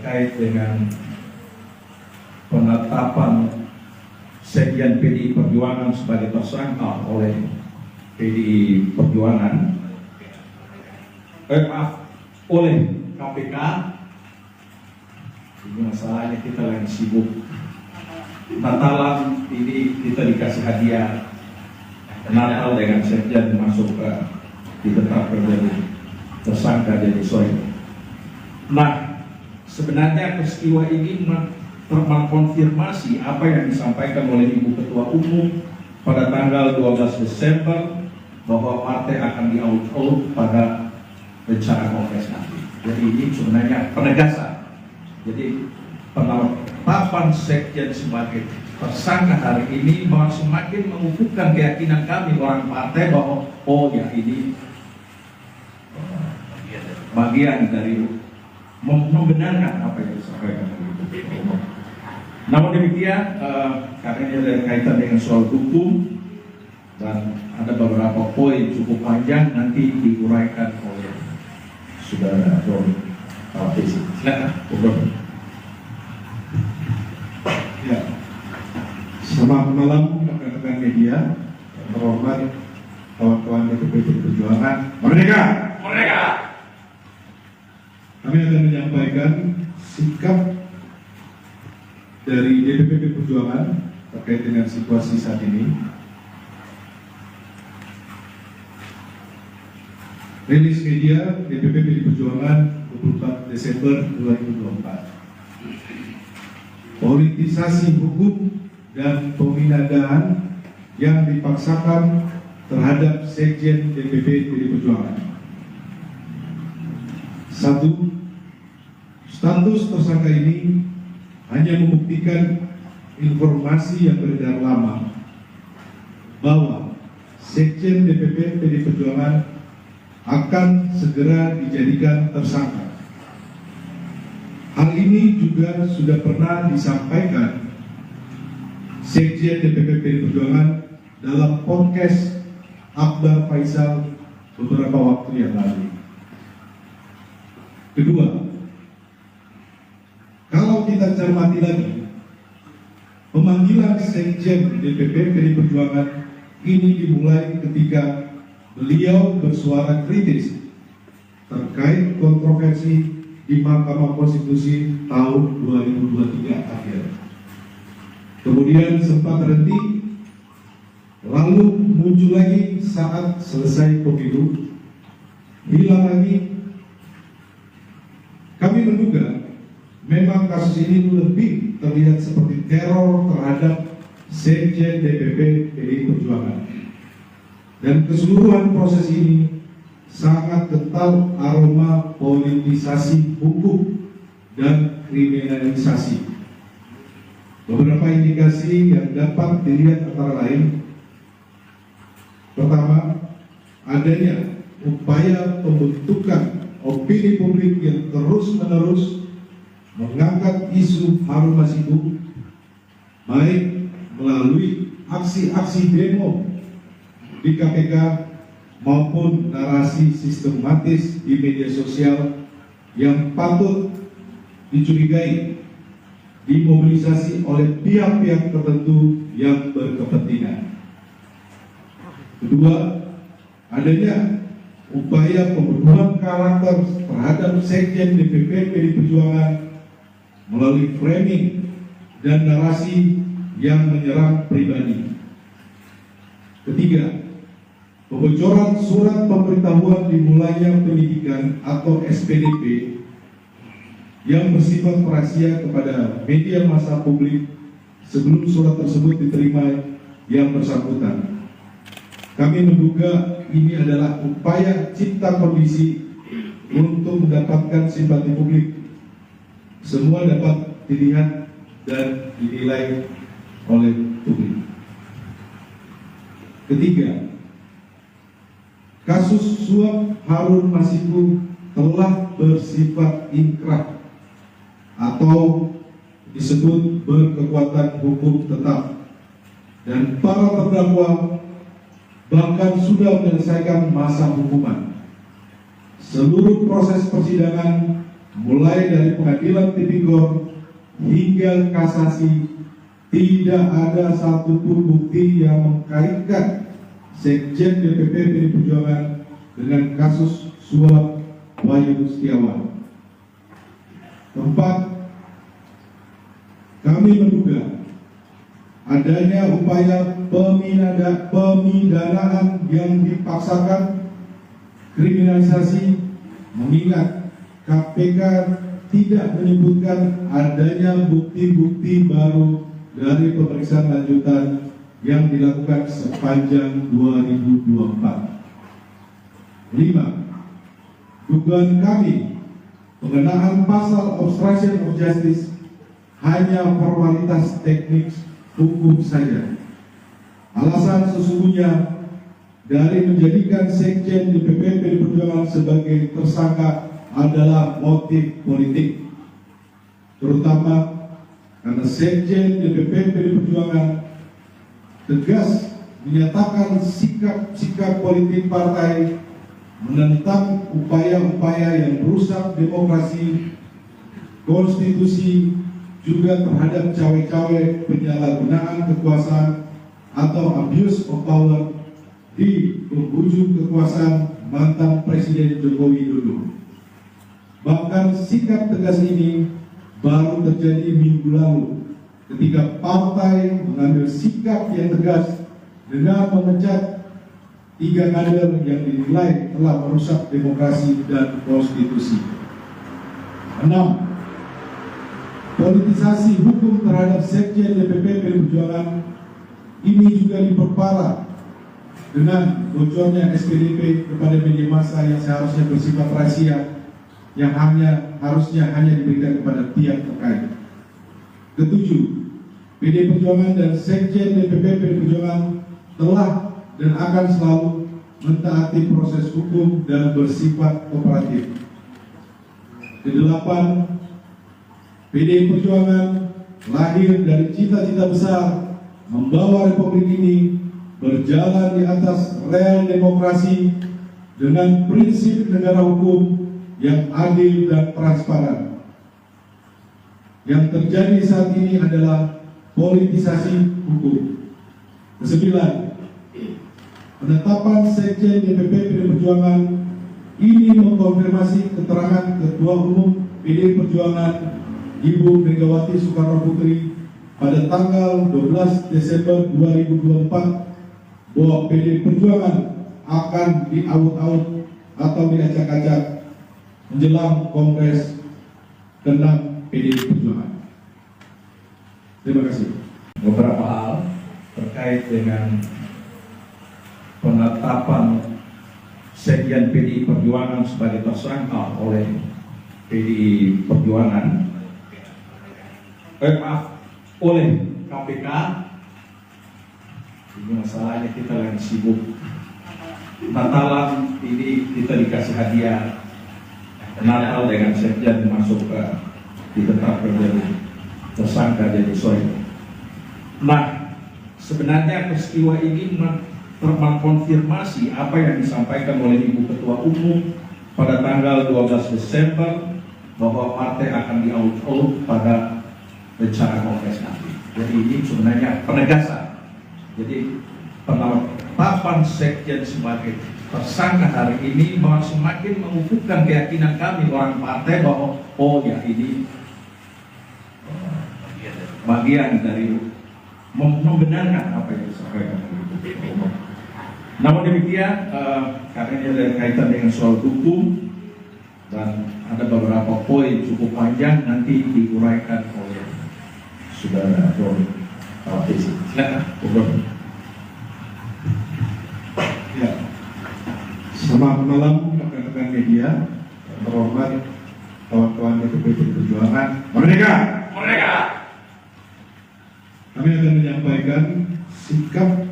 terkait dengan penetapan Sekjen PDI Perjuangan sebagai tersangka oleh PDI Perjuangan, oleh KPK. Ini masalahnya kita lagi sibuk Natalan, ini kita dikasih hadiah Natal dengan Sekjen masuk ke ditetapkan jadi tersangka jadi soal. Nah, sebenarnya peristiwa ini mengkonfirmasi apa yang disampaikan oleh Ibu Ketua Umum pada tanggal 12 Desember bahwa partai akan di-out pada rencana kongres nanti. Jadi ini sebenarnya penegasan. Jadi penetapan Sekjen sebagai tersangka hari ini bahwa semakin mengukuhkan keyakinan kami orang partai bahwa oh ya ini bagian dari membenarkan apa yang disampaikan oleh Ibu Ketua Umum. Namun demikian, karena ini ada kaitan dengan soal hukum dan ada beberapa poin cukup panjang nanti diuraikan oleh Saudara Dr. Alvisi. Silakan, Dr. Ya, selamat malam rekan-rekan media, yang terhormat kawan-kawan DPP Perjuangan. Merdeka! Merdeka! Kami akan menyampaikan sikap dari DPP Perjuangan terkait dengan situasi saat ini. Rilis media DPP Perjuangan 24 Desember 2024. Politisasi hukum dan pemindahan yang dipaksakan terhadap Sekjen DPP Perjuangan. 1. Status tersangka ini hanya membuktikan informasi yang beredar lama bahwa Sekjen DPP PD Perjuangan akan segera dijadikan tersangka. Hal ini juga sudah pernah disampaikan Sekjen DPP PD Perjuangan dalam podcast Akbar Faisal beberapa waktu yang lalu. Kedua, kalau kita cermati lagi, pemanggilan Sekjen DPP PD Perjuangan ini dimulai ketika beliau bersuara kritis terkait kontroversi di Mahkamah Konstitusi tahun 2023 akhir. Kemudian sempat terhenti, lalu muncul lagi saat selesai pemilu, hilang lagi. Kami menduga memang kasus ini lebih terlihat seperti teror terhadap Sekjen DPP PDI Perjuangan. Dan keseluruhan proses ini sangat kental aroma politisasi hukum dan kriminalisasi. Beberapa indikasi yang dapat dilihat antara lain: pertama, adanya upaya pembentukan opini publik yang terus-menerus mengangkat isu Harun Masiku, baik melalui aksi-aksi demo di KPK maupun narasi sistematis di media sosial yang patut dicurigai dimobilisasi oleh pihak-pihak tertentu yang berkepentingan. Kedua, adanya upaya pembunuhan karakter terhadap Sekjen DPP PD Perjuangan melalui framing dan narasi yang menyerang pribadi. Ketiga, pembocoran surat pemberitahuan dimulainya penyidikan atau SPDP yang bersifat rahasia kepada media massa publik sebelum surat tersebut diterima yang bersangkutan. Kami menduga ini adalah upaya cipta kondisi untuk mendapatkan simpati publik. Semua dapat dilihat dan dinilai oleh publik. Ketiga, kasus suap Harun Masiku telah bersifat inkrah atau disebut berkekuatan hukum tetap, dan para terdakwa bahkan sudah menyelesaikan masa hukuman. Seluruh proses persidangan mulai dari pengadilan tipikor hingga kasasi, tidak ada satupun bukti yang mengkaitkan Sekjen DPP PDI Perjuangan dengan kasus suap Wahyu Setiawan. Keempat, kami menduga adanya upaya pemindanaan yang dipaksakan, kriminalisasi, mengingat KPK tidak menyebutkan adanya bukti-bukti baru dari pemeriksaan lanjutan yang dilakukan sepanjang 2024. 5. Dugaan kami pengenaan pasal obstruction of justice hanya formalitas teknik hukum saja. Alasan sesungguhnya dari menjadikan Sekjen DPP PDI Perjuangan sebagai tersangka adalah motif politik, terutama karena Sekjen DPP PDI Perjuangan tegas menyatakan sikap politik partai menentang upaya-upaya yang merusak demokrasi, konstitusi, juga terhadap cawe-cawe penyalahgunaan kekuasaan atau abuse of power di penghujung kekuasaan mantan Presiden Joko Widodo. Bahkan sikap tegas ini baru terjadi minggu lalu ketika partai mengambil sikap yang tegas dengan memecat 3 kader yang dinilai telah merusak demokrasi dan konstitusi. 6. Politisasi hukum terhadap Sekjen DPP PDI Perjuangan ini juga diperparah dengan bocornya SPDP kepada media massa yang seharusnya bersifat rahasia, yang harusnya hanya diberikan kepada pihak terkait. 7. PDI Perjuangan dan Sekjen DPP PDI Perjuangan telah dan akan selalu mentaati proses hukum dan bersifat kooperatif. 8. PDI Perjuangan lahir dari cita-cita besar membawa Republik ini berjalan di atas rel demokrasi dengan prinsip negara hukum yang adil dan transparan. Yang terjadi saat ini adalah politisasi hukum. 9. Penetapan Sekjen DPP PDI Perjuangan ini mengkonfirmasi keterangan Ketua Umum PDI Perjuangan Ibu Megawati Soekarno Putri pada tanggal 12 Desember 2024 bahwa PDI Perjuangan akan diaut-aut atau diacak-acak menjelang Kongres ke-6 PDI Perjuangan. Terima kasih. Beberapa hal terkait dengan penetapan Sekjen PDI Perjuangan sebagai tersangka oleh PDI Perjuangan oleh KPK. Ini masalahnya kita lagi sibuk Natalan, ini kita dikasih hadiah Natal dengan Sekjen masuk ke ditetapkan jadi tersangka jadi soal. Nah, sebenarnya peristiwa ini mengkonfirmasi apa yang disampaikan oleh Ibu Ketua Umum pada tanggal 12 Desember bahwa partai akan diaut-aut pada rencana kongres nanti. Jadi ini sebenarnya penegasan. Jadi penetapan Sekjen sebagai tersangka hari ini semakin mengukuhkan keyakinan kami orang partai bahwa oh ya ini bagian dari membenarkan apa yang disampaikan oleh Ibu Ketua Umum. Namun demikian, karena ini ada kaitan dengan soal hukum dan ada beberapa poin cukup panjang nanti diuraikan oleh Saudara Doni Tawafisi. Silakan, Bung. Ya. Selamat malam rekan-rekan media, terhormat kawan-kawan DPP PDI Perjuangan. Merdeka! Merdeka! Kami akan menyampaikan sikap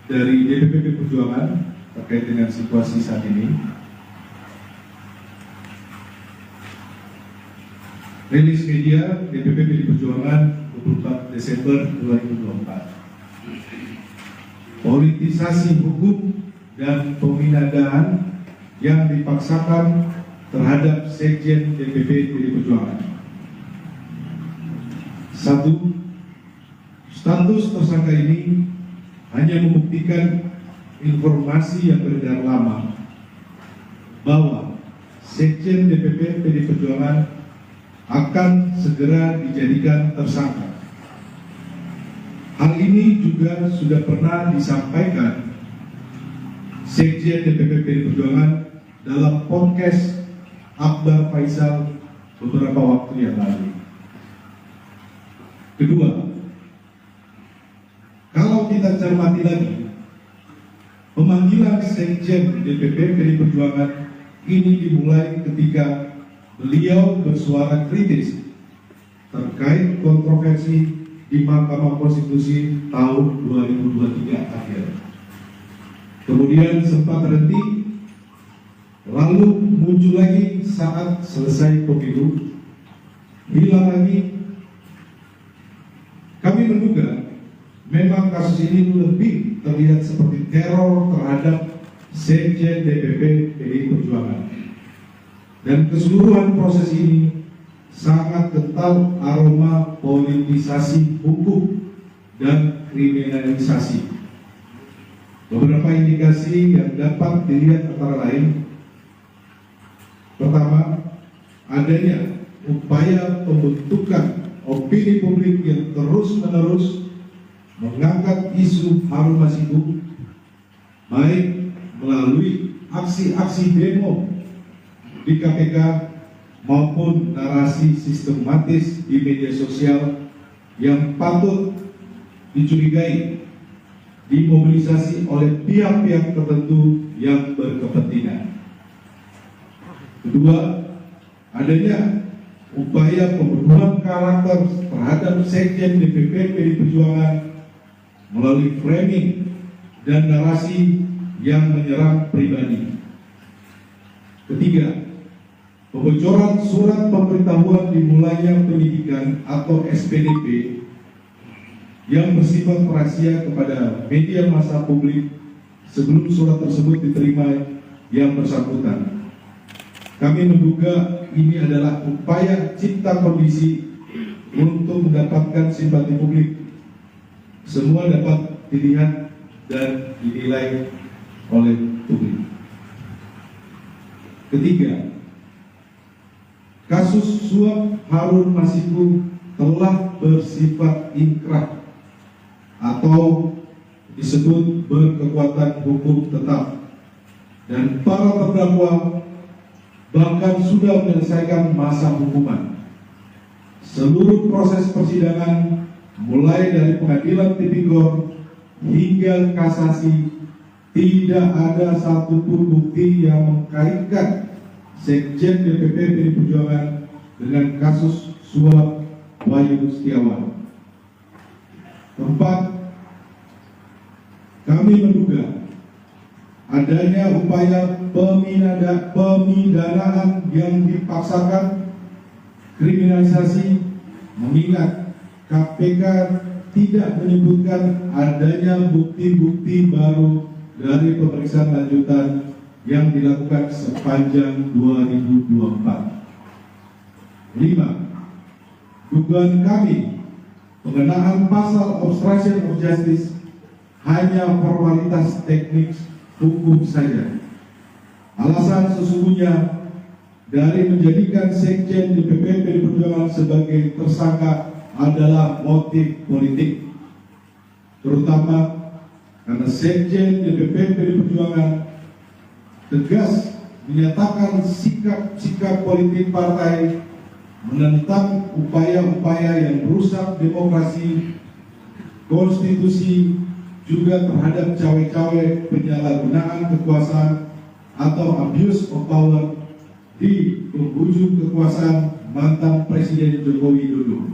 dari DPP PDI Perjuangan terkait dengan situasi saat ini. Rilis media DPP PDI Perjuangan 24 Desember 2024. Politisasi hukum dan pemindahan yang dipaksakan, terhadap Sekjen DPP PDI Perjuangan. 1. Status tersangka ini hanya membuktikan informasi yang beredar lama bahwa Sekjen DPP PDI Perjuangan akan segera dijadikan tersangka. Hal ini juga sudah pernah disampaikan Sekjen DPP PDI Perjuangan dalam podcast Akbar Faisal beberapa waktu yang lalu. Kedua, kalau kita cermati lagi, pemanggilan Sekjen DPP PDI Perjuangan ini dimulai ketika beliau bersuara kritis terkait kontroversi di Mahkamah Konstitusi tahun 2023 akhir. Kemudian sempat terhenti, lalu muncul lagi saat selesai pemilu, hilang lagi. Kami menduga memang kasus ini lebih terlihat seperti teror terhadap Sekjen DPP PDI Perjuangan. Dan keseluruhan proses ini sangat kental aroma politisasi hukum dan kriminalisasi. Beberapa indikasi yang dapat dilihat antara lain: pertama, adanya upaya pembentukan opini publik yang terus-menerus mengangkat isu Harun Masiku, baik melalui aksi-aksi demo di KPK maupun narasi sistematis di media sosial yang patut dicurigai dimobilisasi oleh pihak-pihak tertentu yang berkepentingan. Kedua, adanya upaya pembunuhan karakter terhadap Sekjen DPP PDI Perjuangan melalui framing dan narasi yang menyerang pribadi. Ketiga, pembocoran surat pemberitahuan dimulainya penyidikan atau SPDP yang bersifat rahasia kepada media massa publik sebelum surat tersebut diterima yang bersangkutan. Kami menduga ini adalah upaya cipta kondisi untuk mendapatkan simpati publik. Semua dapat dilihat dan dinilai oleh publik. Ketiga, kasus suap Harun Masiku telah bersifat inkrah atau disebut berkekuatan hukum tetap, dan para terdakwa bahkan sudah menyelesaikan masa hukuman. Seluruh proses persidangan mulai dari pengadilan tipikor hingga kasasi tidak ada satupun bukti yang mengkaitkan Sekjen DPP PDI Perjuangan dengan kasus suap Wahyu Setiawan. Keempat, kami menduga adanya upaya pemindanaan yang dipaksakan, kriminalisasi, mengingat KPK tidak menyebutkan adanya bukti-bukti baru dari pemeriksaan lanjutan yang dilakukan sepanjang 2024. 5. Dugaan kami pengenaan pasal obstruction of justice hanya formalitas teknik hukum saja. Alasan sesungguhnya dari menjadikan Sekjen DPP PDI Perjuangan sebagai tersangka adalah motif politik, terutama karena Sekjen DPP PDI Perjuangan tegas menyatakan sikap politik partai menentang upaya-upaya yang merusak demokrasi, konstitusi, juga terhadap cawe-cawe penyalahgunaan kekuasaan atau abuse of power di penghujung kekuasaan mantan Presiden Joko Widodo.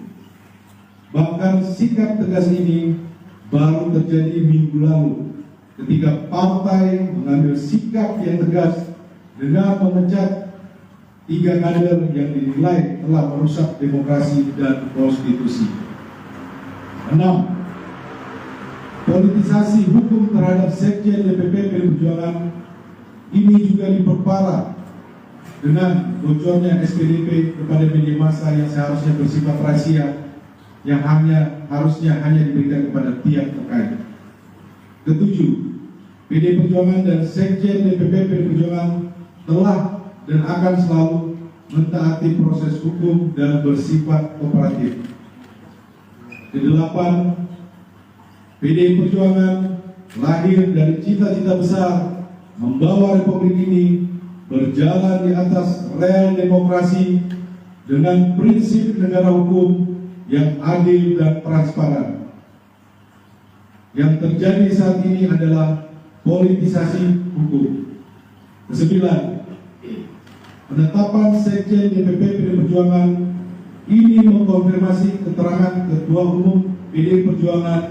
Bahkan sikap tegas ini baru terjadi minggu lalu ketika partai mengambil sikap yang tegas dengan memecat 3 kader yang dinilai telah merusak demokrasi dan konstitusi. 6. Politisasi hukum terhadap Sekjen DPP PDI Perjuangan ini juga diperparah dengan bocornya SPDP kepada media massa yang seharusnya bersifat rahasia, yang harusnya hanya diberikan kepada pihak terkait. Ketujuh, PD Perjuangan dan Sekjen DPP PD Perjuangan telah dan akan selalu mentaati proses hukum dan bersifat kooperatif. Kedelapan, PD Perjuangan lahir dari cita-cita besar membawa Republik ini berjalan di atas rel demokrasi dengan prinsip negara hukum yang adil dan transparan. Yang terjadi saat ini adalah politisasi hukum. Kesembilan, penetapan Sekjen DPP PD Perjuangan ini mengkonfirmasi keterangan Ketua Umum PD Perjuangan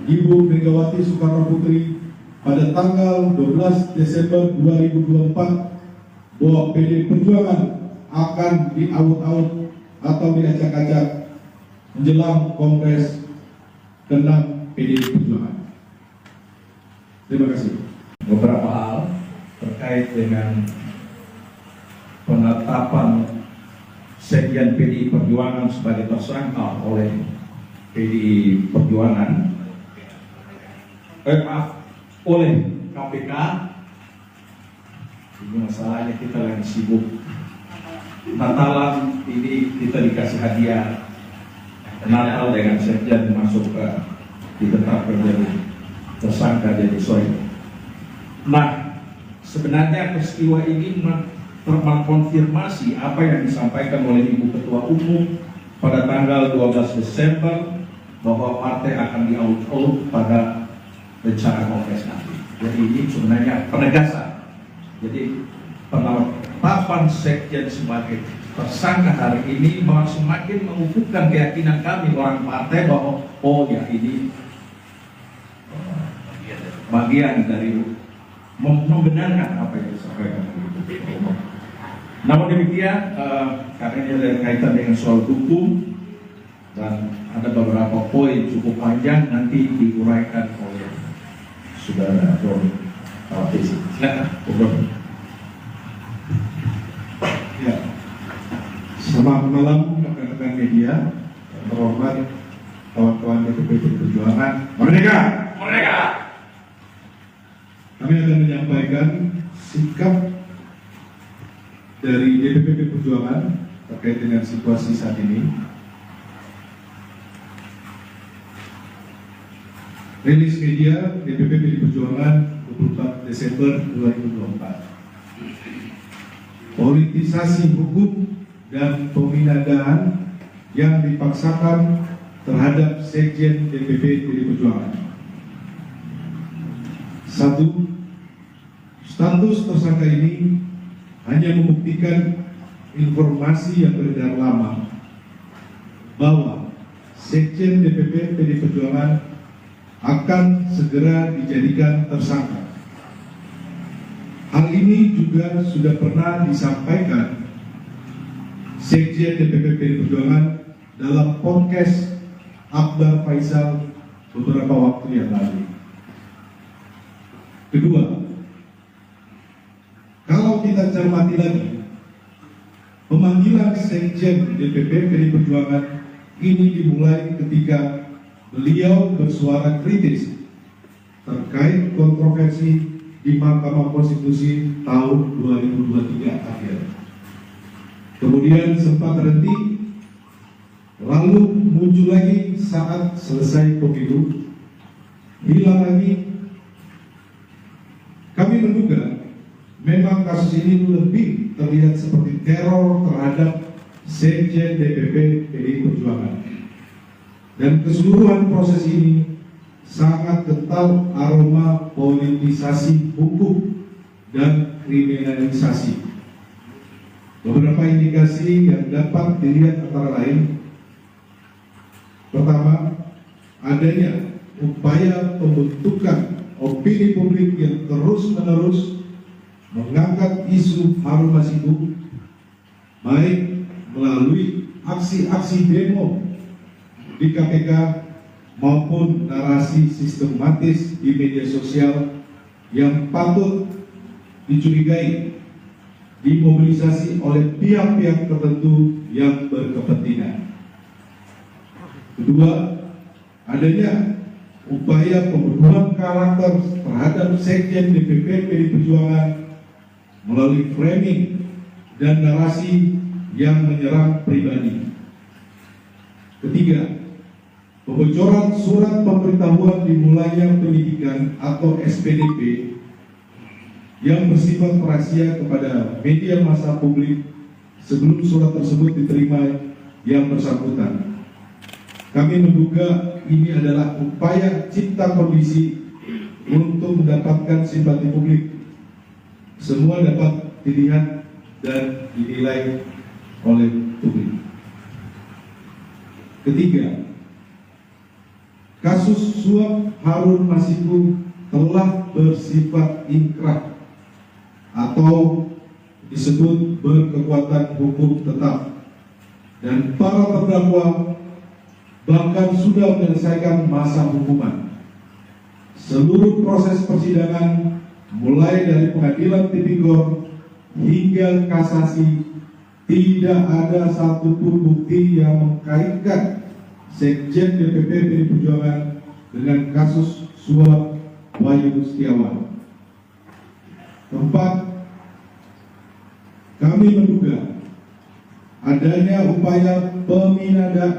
Ibu Megawati Soekarno Putri pada tanggal 12 Desember 2024 bahwa PD Perjuangan akan diaut-aut atau diacak-acak menjelang Kongres ke-6 PD Perjuangan. Terima kasih. Beberapa hal terkait dengan penetapan Sekjen PDI Perjuangan sebagai tersangka oleh PDI Perjuangan oleh KPK. Ini masalahnya kita lagi sibuk Natalan, ini kita dikasih hadiah Natal dengan Sekjen masuk ke ditetapkan jadi tersangka jadi soy. Nah, sebenarnya peristiwa ini mengkonfirmasi apa yang disampaikan oleh Ibu Ketua Umum pada tanggal 12 Desember bahwa partai akan diaut-aut pada rencana Kongres nanti. Jadi ini sebenarnya penegasan. Jadi penetapan Sekjen sebagai tersangka hari ini semakin mengukuhkan keyakinan kami orang partai bahwa oh ya ini bagian dari membenarkan apa yang disampaikan oleh Ibu Ketua Umum. Namun demikian, karena ini ada kaitan dengan soal hukum dan ada beberapa poin cukup panjang nanti diuraikan oleh Saudara Dr. Tawafisi. Silakan, Dr. Ya. Selamat malam rekan-rekan media, yang terhormat kawan-kawan DPP Perjuangan. Merdeka! Merdeka! Kami akan menyampaikan sikap dari DPP Perjuangan terkait dengan situasi saat ini. Rilis media DPP PD Perjuangan 24 Desember 2024. Politisasi hukum dan pemindahan yang dipaksakan terhadap Sekjen DPP PD Perjuangan. 1. Status tersangka ini hanya membuktikan informasi yang beredar lama bahwa Sekjen DPP PD Perjuangan akan segera dijadikan tersangka. Hal ini juga sudah pernah disampaikan Sekjen DPP PD Perjuangan dalam podcast Akbar Faisal beberapa waktu yang lalu. Kedua, kalau kita cermati lagi, pemanggilan Sekjen DPP PD Perjuangan ini dimulai ketika beliau bersuara kritis terkait kontroversi di Mahkamah Konstitusi tahun 2023 akhir. Kemudian sempat terhenti, lalu muncul lagi saat selesai pemilu, hilang lagi. Kami menduga memang kasus ini lebih terlihat seperti teror terhadap Sekjen DPP PDI Perjuangan. Dan keseluruhan proses ini sangat kental aroma politisasi hukum dan kriminalisasi. Beberapa indikasi yang dapat dilihat antara lain: pertama, adanya upaya pembentukan opini publik yang terus-menerus mengangkat isu Harun Masiku, baik melalui aksi-aksi demo di KPK maupun narasi sistematis di media sosial yang patut dicurigai dimobilisasi oleh pihak-pihak tertentu yang berkepentingan. Kedua, adanya upaya pembunuhan karakter terhadap Sekjen DPP PDI Perjuangan melalui framing dan narasi yang menyerang pribadi. Ketiga, pembocoran surat pemberitahuan dimulainya penyidikan atau SPDP yang bersifat rahasia kepada media massa publik sebelum surat tersebut diterima yang bersangkutan. Kami menduga ini adalah upaya cipta kondisi untuk mendapatkan simpati publik. Semua dapat dilihat dan dinilai oleh publik. Ketiga, kasus suap Harun Masiku telah bersifat inkrah atau disebut berkekuatan hukum tetap, dan para terdakwa bahkan sudah menyelesaikan masa hukuman. Seluruh proses persidangan mulai dari pengadilan tipikor hingga kasasi tidak ada satupun bukti yang mengkaitkan Sekjen DPP PDI Perjuangan dengan kasus suap Wahyu Setiawan. Keempat, kami menduga adanya upaya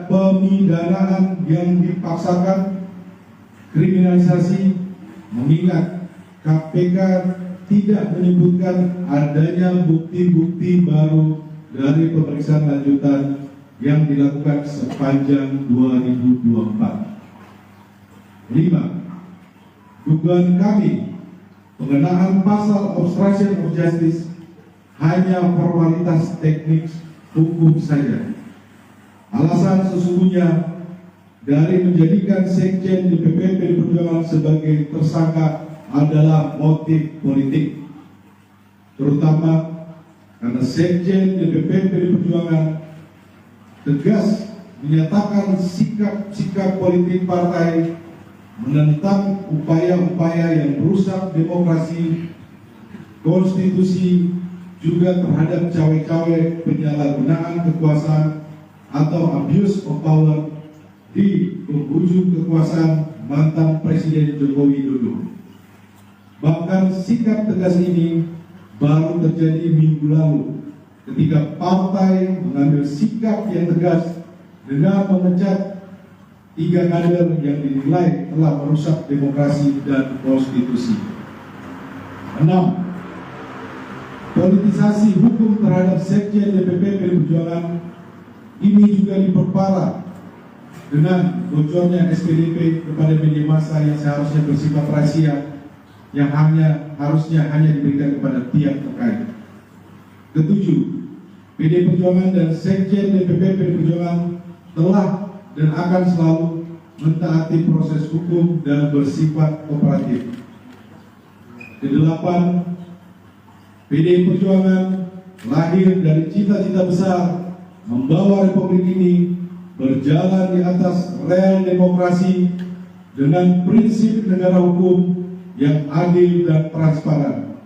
pemidanaan yang dipaksakan, kriminalisasi, mengingat KPK tidak menyebutkan adanya bukti-bukti baru dari pemeriksaan lanjutan yang dilakukan sepanjang 2024. 5. Dugaan kami pengenaan pasal obstruction of justice hanya formalitas teknik hukum saja. Alasan sesungguhnya dari menjadikan Sekjen DPP PDI Perjuangan sebagai tersangka adalah motif politik, terutama karena Sekjen DPP PDI Perjuangan tegas menyatakan sikap politik partai menentang upaya-upaya yang merusak demokrasi, konstitusi, juga terhadap cawe-cawe penyalahgunaan kekuasaan atau abuse of power di penghujung kekuasaan mantan Presiden Joko Widodo. Bahkan sikap tegas ini baru terjadi minggu lalu ketika partai mengambil sikap yang tegas dengan memecat 3 kader yang dinilai telah merusak demokrasi dan konstitusi. 6. Politisasi hukum terhadap Sekjen DPP PDI Perjuangan ini juga diperparah dengan bocornya SPDP kepada media massa yang seharusnya bersifat rahasia, yang harusnya hanya diberikan kepada pihak terkait. Ketujuh, PDI Perjuangan dan Sekjen DPP PDI Perjuangan telah dan akan selalu mentaati proses hukum dan bersifat kooperatif. Kedelapan, PDI Perjuangan lahir dari cita-cita besar membawa republik ini berjalan di atas rel demokrasi dengan prinsip negara hukum yang adil dan transparan.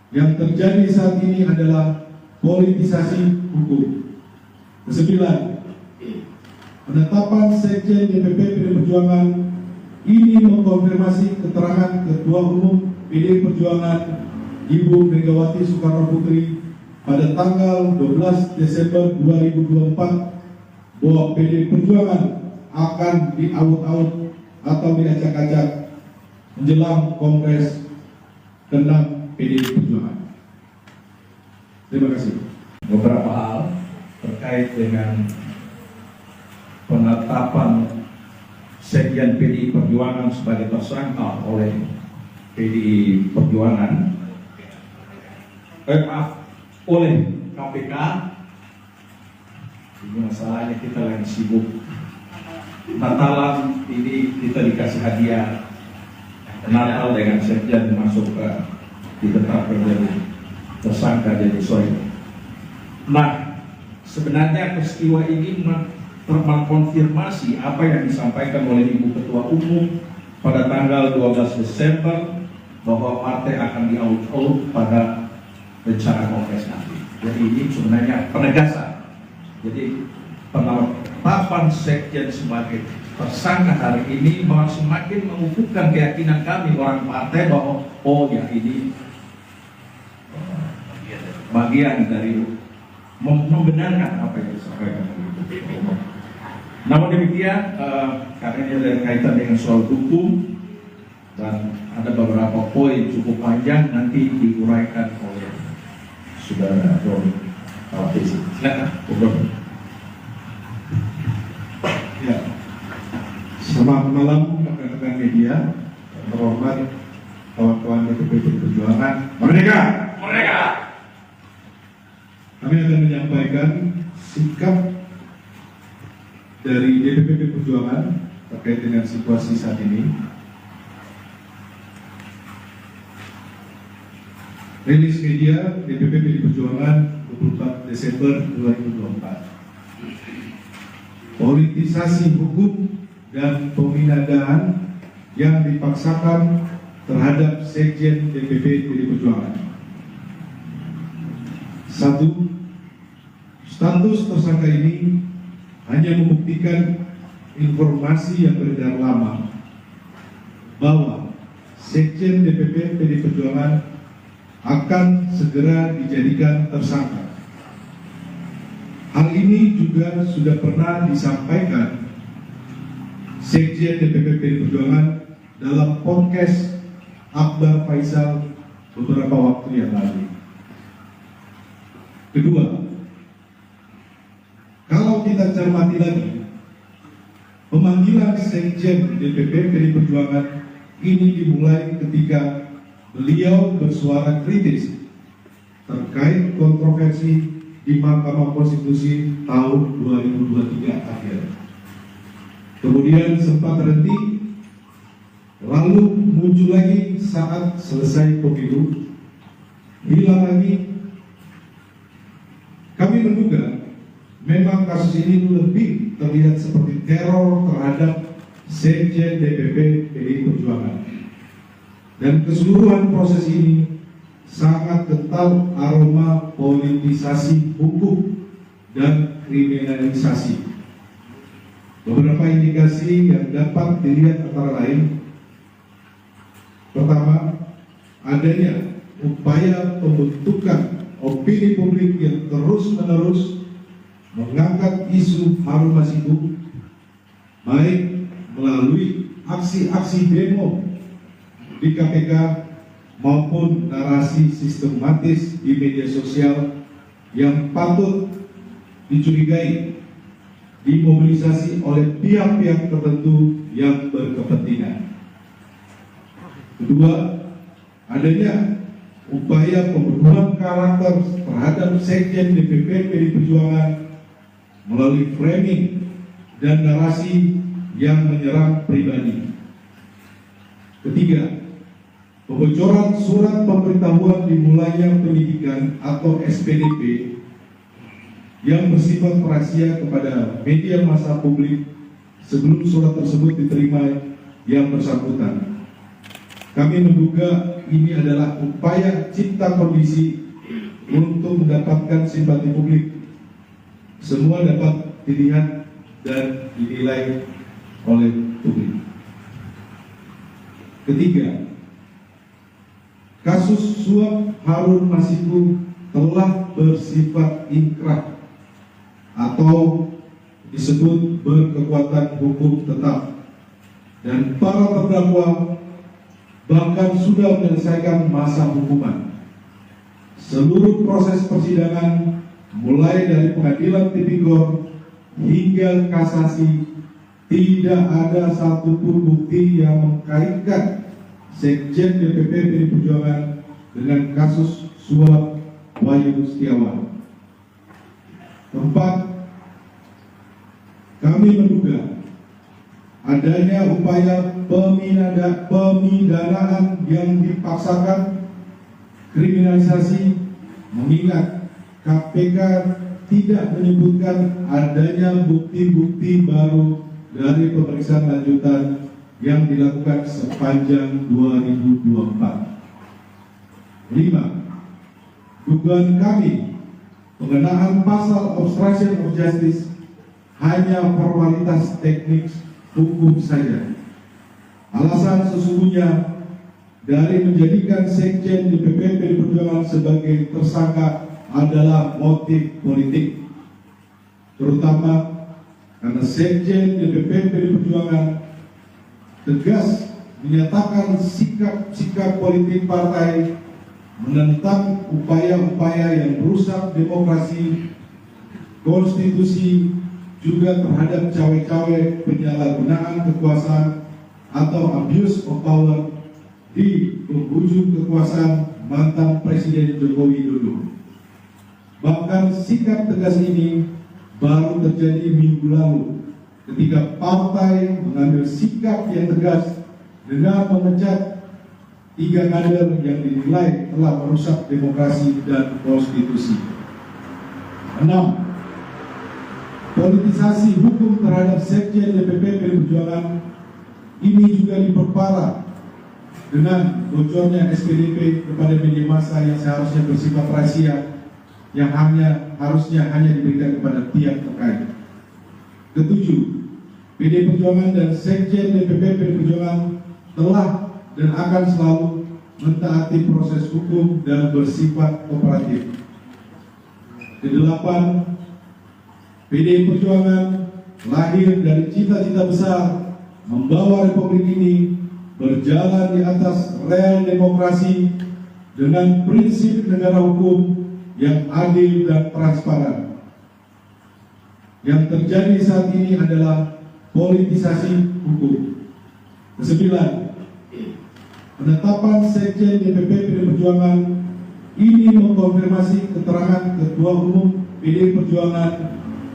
Yang terjadi saat ini adalah politisasi hukum. Kesembilan, penetapan Sekjen DPP PDI Perjuangan ini mengkonfirmasi keterangan Ketua Umum PDI Perjuangan Ibu Megawati Soekarno Putri pada tanggal 12 Desember 2024 bahwa PDI Perjuangan akan diaut-aut atau diacak-acak menjelang Kongres ke-6 PDI Perjuangan. Terima kasih. Beberapa hal terkait dengan penetapan Sekjen PDI Perjuangan sebagai tersangka oleh PDI Perjuangan, oleh KPK. Ini masalahnya kita lagi sibuk. Natalan ini kita dikasih hadiah Natal dengan Sekjen masuk ke ditetapkan jadi tersangka jadi soal. Nah, sebenarnya peristiwa ini mengkonfirmasi apa yang disampaikan oleh Ibu Ketua Umum pada tanggal 12 Desember bahwa partai akan di-out pada rencana kongres nanti. Jadi ini sebenarnya penegasan. Jadi penetapan sekjen sebagai tersangka hari ini semakin mengukuhkan keyakinan kami orang partai bahwa oh ya ini bagian dari membenarkan apa yang disampaikan oleh Ketua Umum. Namun demikian, karena ini ada kaitan dengan soal hukum dan ada beberapa poin cukup panjang nanti diuraikan oleh Saudara Doni Kawatisi. Silakan, Bung. Ya. Selamat malam rekan-rekan media, terhormat kawan-kawan DPP Perjuangan. Merdeka! Merdeka! Kami akan menyampaikan sikap dari DPP Perjuangan terkait dengan situasi saat ini. Rilis media DPP Perjuangan 24 Desember 2024. Politisasi hukum dan pemindahan yang dipaksakan terhadap Sekjen DPP Perjuangan. 1. Status tersangka ini hanya membuktikan informasi yang beredar lama bahwa Sekjen DPP Perjuangan akan segera dijadikan tersangka. Hal ini juga sudah pernah disampaikan Sekjen DPP Perjuangan dalam podcast Akbar Faisal beberapa waktu yang lalu. Kedua, kalau kita cermati lagi, pemanggilan Sekjen DPP Perjuangan ini dimulai ketika beliau bersuara kritis terkait kontroversi di Mahkamah Konstitusi tahun 2023 akhir. Kemudian sempat terhenti, lalu muncul lagi saat selesai pemilu, hilang lagi. Kami menduga memang kasus ini lebih terlihat seperti teror terhadap Sekjen DPP PDI Perjuangan. Dan keseluruhan proses ini sangat kental aroma politisasi hukum dan kriminalisasi. Beberapa indikasi yang dapat dilihat antara lain: pertama, adanya upaya pembentukan opini publik yang terus-menerus mengangkat isu Harun Masiku, baik melalui aksi-aksi demo di KPK maupun narasi sistematis di media sosial yang patut dicurigai dimobilisasi oleh pihak-pihak tertentu yang berkepentingan. Kedua, adanya upaya pembunuhan karakter terhadap Sekjen DPP PDI Perjuangan melalui framing dan narasi yang menyerang pribadi. Ketiga, pembocoran surat pemberitahuan dimulainya penyidikan atau SPDP yang bersifat rahasia kepada media massa publik sebelum surat tersebut diterima yang bersangkutan. Kami menduga ini adalah upaya cipta kondisi untuk mendapatkan simpati publik. Semua dapat dilihat dan dinilai oleh publik. Ketiga, kasus suap Harun Masiku telah bersifat inkrah atau disebut berkekuatan hukum tetap, dan para terdakwa bahkan sudah menyelesaikan masa hukuman. Seluruh proses persidangan mulai dari pengadilan tipikor hingga kasasi tidak ada satupun bukti yang mengkaitkan Sekjen DPP PDI Perjuangan dengan kasus suap Wahyu Setiawan. Keempat, kami menduga adanya upaya pemidanaan yang dipaksakan, kriminalisasi, mengingat KPK tidak menyebutkan adanya bukti-bukti baru dari pemeriksaan lanjutan yang dilakukan sepanjang 2024. 5. dugaan kami pengenaan pasal obstruction of justice hanya formalitas teknik hukum saja. Alasan sesungguhnya dari menjadikan Sekjen DPP PDI Perjuangan sebagai tersangka adalah motif politik, terutama karena Sekjen DPP PDI Perjuangan tegas menyatakan sikap politik partai menentang upaya-upaya yang merusak demokrasi, konstitusi, juga terhadap cawe-cawe penyalahgunaan kekuasaan atau abuse of power di penghujung kekuasaan mantan Presiden Joko Widodo. Bahkan sikap tegas ini baru terjadi minggu lalu ketika partai mengambil sikap yang tegas dengan memecat 3 kader yang dinilai telah merusak demokrasi dan konstitusi. 6. Politisasi hukum terhadap Sekjen DPP PDI Perjuangan ini juga diperparah dengan bocornya SPDP kepada media massa yang seharusnya bersifat rahasia, yang harusnya hanya diberikan kepada pihak terkait. 7. PDI Perjuangan dan Sekjen DPP PDI Perjuangan telah dan akan selalu mentaati proses hukum dan bersifat kooperatif. 8. PDI Perjuangan lahir dari cita-cita besar membawa Republik ini berjalan di atas rel demokrasi dengan prinsip negara hukum yang adil dan transparan. Yang terjadi saat ini adalah politisasi hukum. 9. Penetapan Sekjen DPP PDI Perjuangan ini mengkonfirmasi keterangan Ketua Umum PDI Perjuangan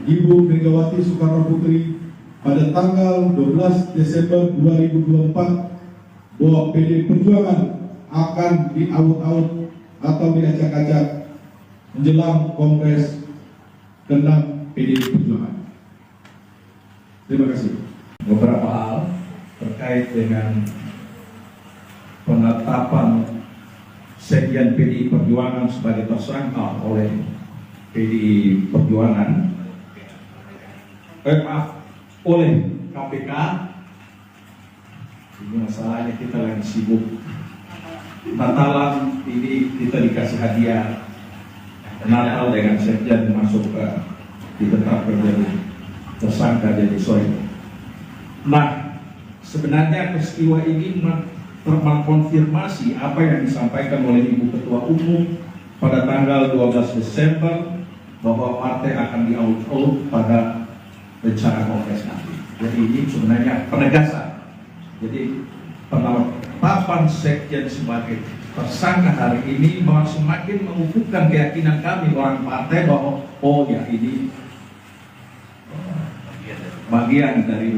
Ibu Megawati Soekarno Putri pada tanggal 12 Desember 2024 bahwa PDI Perjuangan akan diaut-aut atau diacak-acak menjelang Kongres ke-6 PDI Perjuangan. Terima kasih. Beberapa hal terkait dengan penetapan Sekjen PDI Perjuangan sebagai tersangka oleh PDI Perjuangan, oleh KPK. Ini masalahnya kita lagi sibuk. Natalan ini kita dikasih hadiah Natal dengan Sekjen masuk ke ditetapkan jadi tersangka jadi soal. Nah, sebenarnya peristiwa ini mengkonfirmasi apa yang disampaikan oleh Ibu Ketua Umum pada tanggal 12 Desember bahwa partai akan diaut-aut pada rencana Kongres nanti. Jadi ini sebenarnya penegasan. Jadi penetapan Sekjen sebagai tersangka hari ini semakin mengukuhkan keyakinan kami orang partai bahwa oh ya ini bagian dari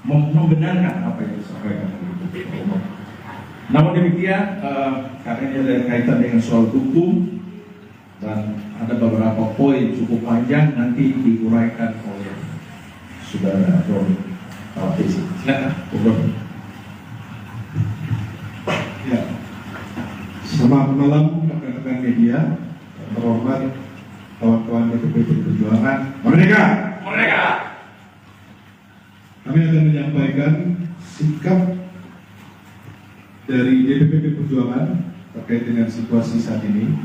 membenarkan apa yang disampaikan oleh Ibu Ketua Umum. Namun demikian, karena ini ada kaitan dengan soal hukum dan ada beberapa poin cukup panjang nanti diuraikan oleh Saudara Roni Tawafisi. Silakan, Roni. Ya. Selamat malam rekan-rekan media, terhormat kawan-kawan DPP PDI Perjuangan. Merdeka! Merdeka! Kami akan menyampaikan sikap dari DPP PDI Perjuangan terkait dengan situasi saat ini.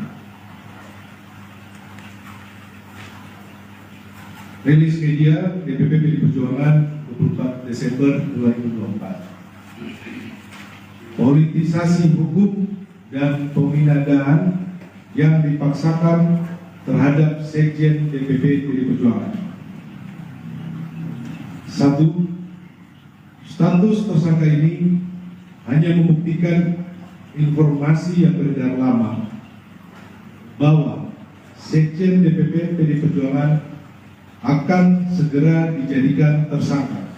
Rilis media DPP PDI Perjuangan 24 Desember 2024. Politisasi hukum dan pemindahan yang dipaksakan terhadap Sekjen DPP PDI Perjuangan. 1. Status tersangka ini hanya membuktikan informasi yang beredar lama bahwa Sekjen DPP PDI Perjuangan akan segera dijadikan tersangka.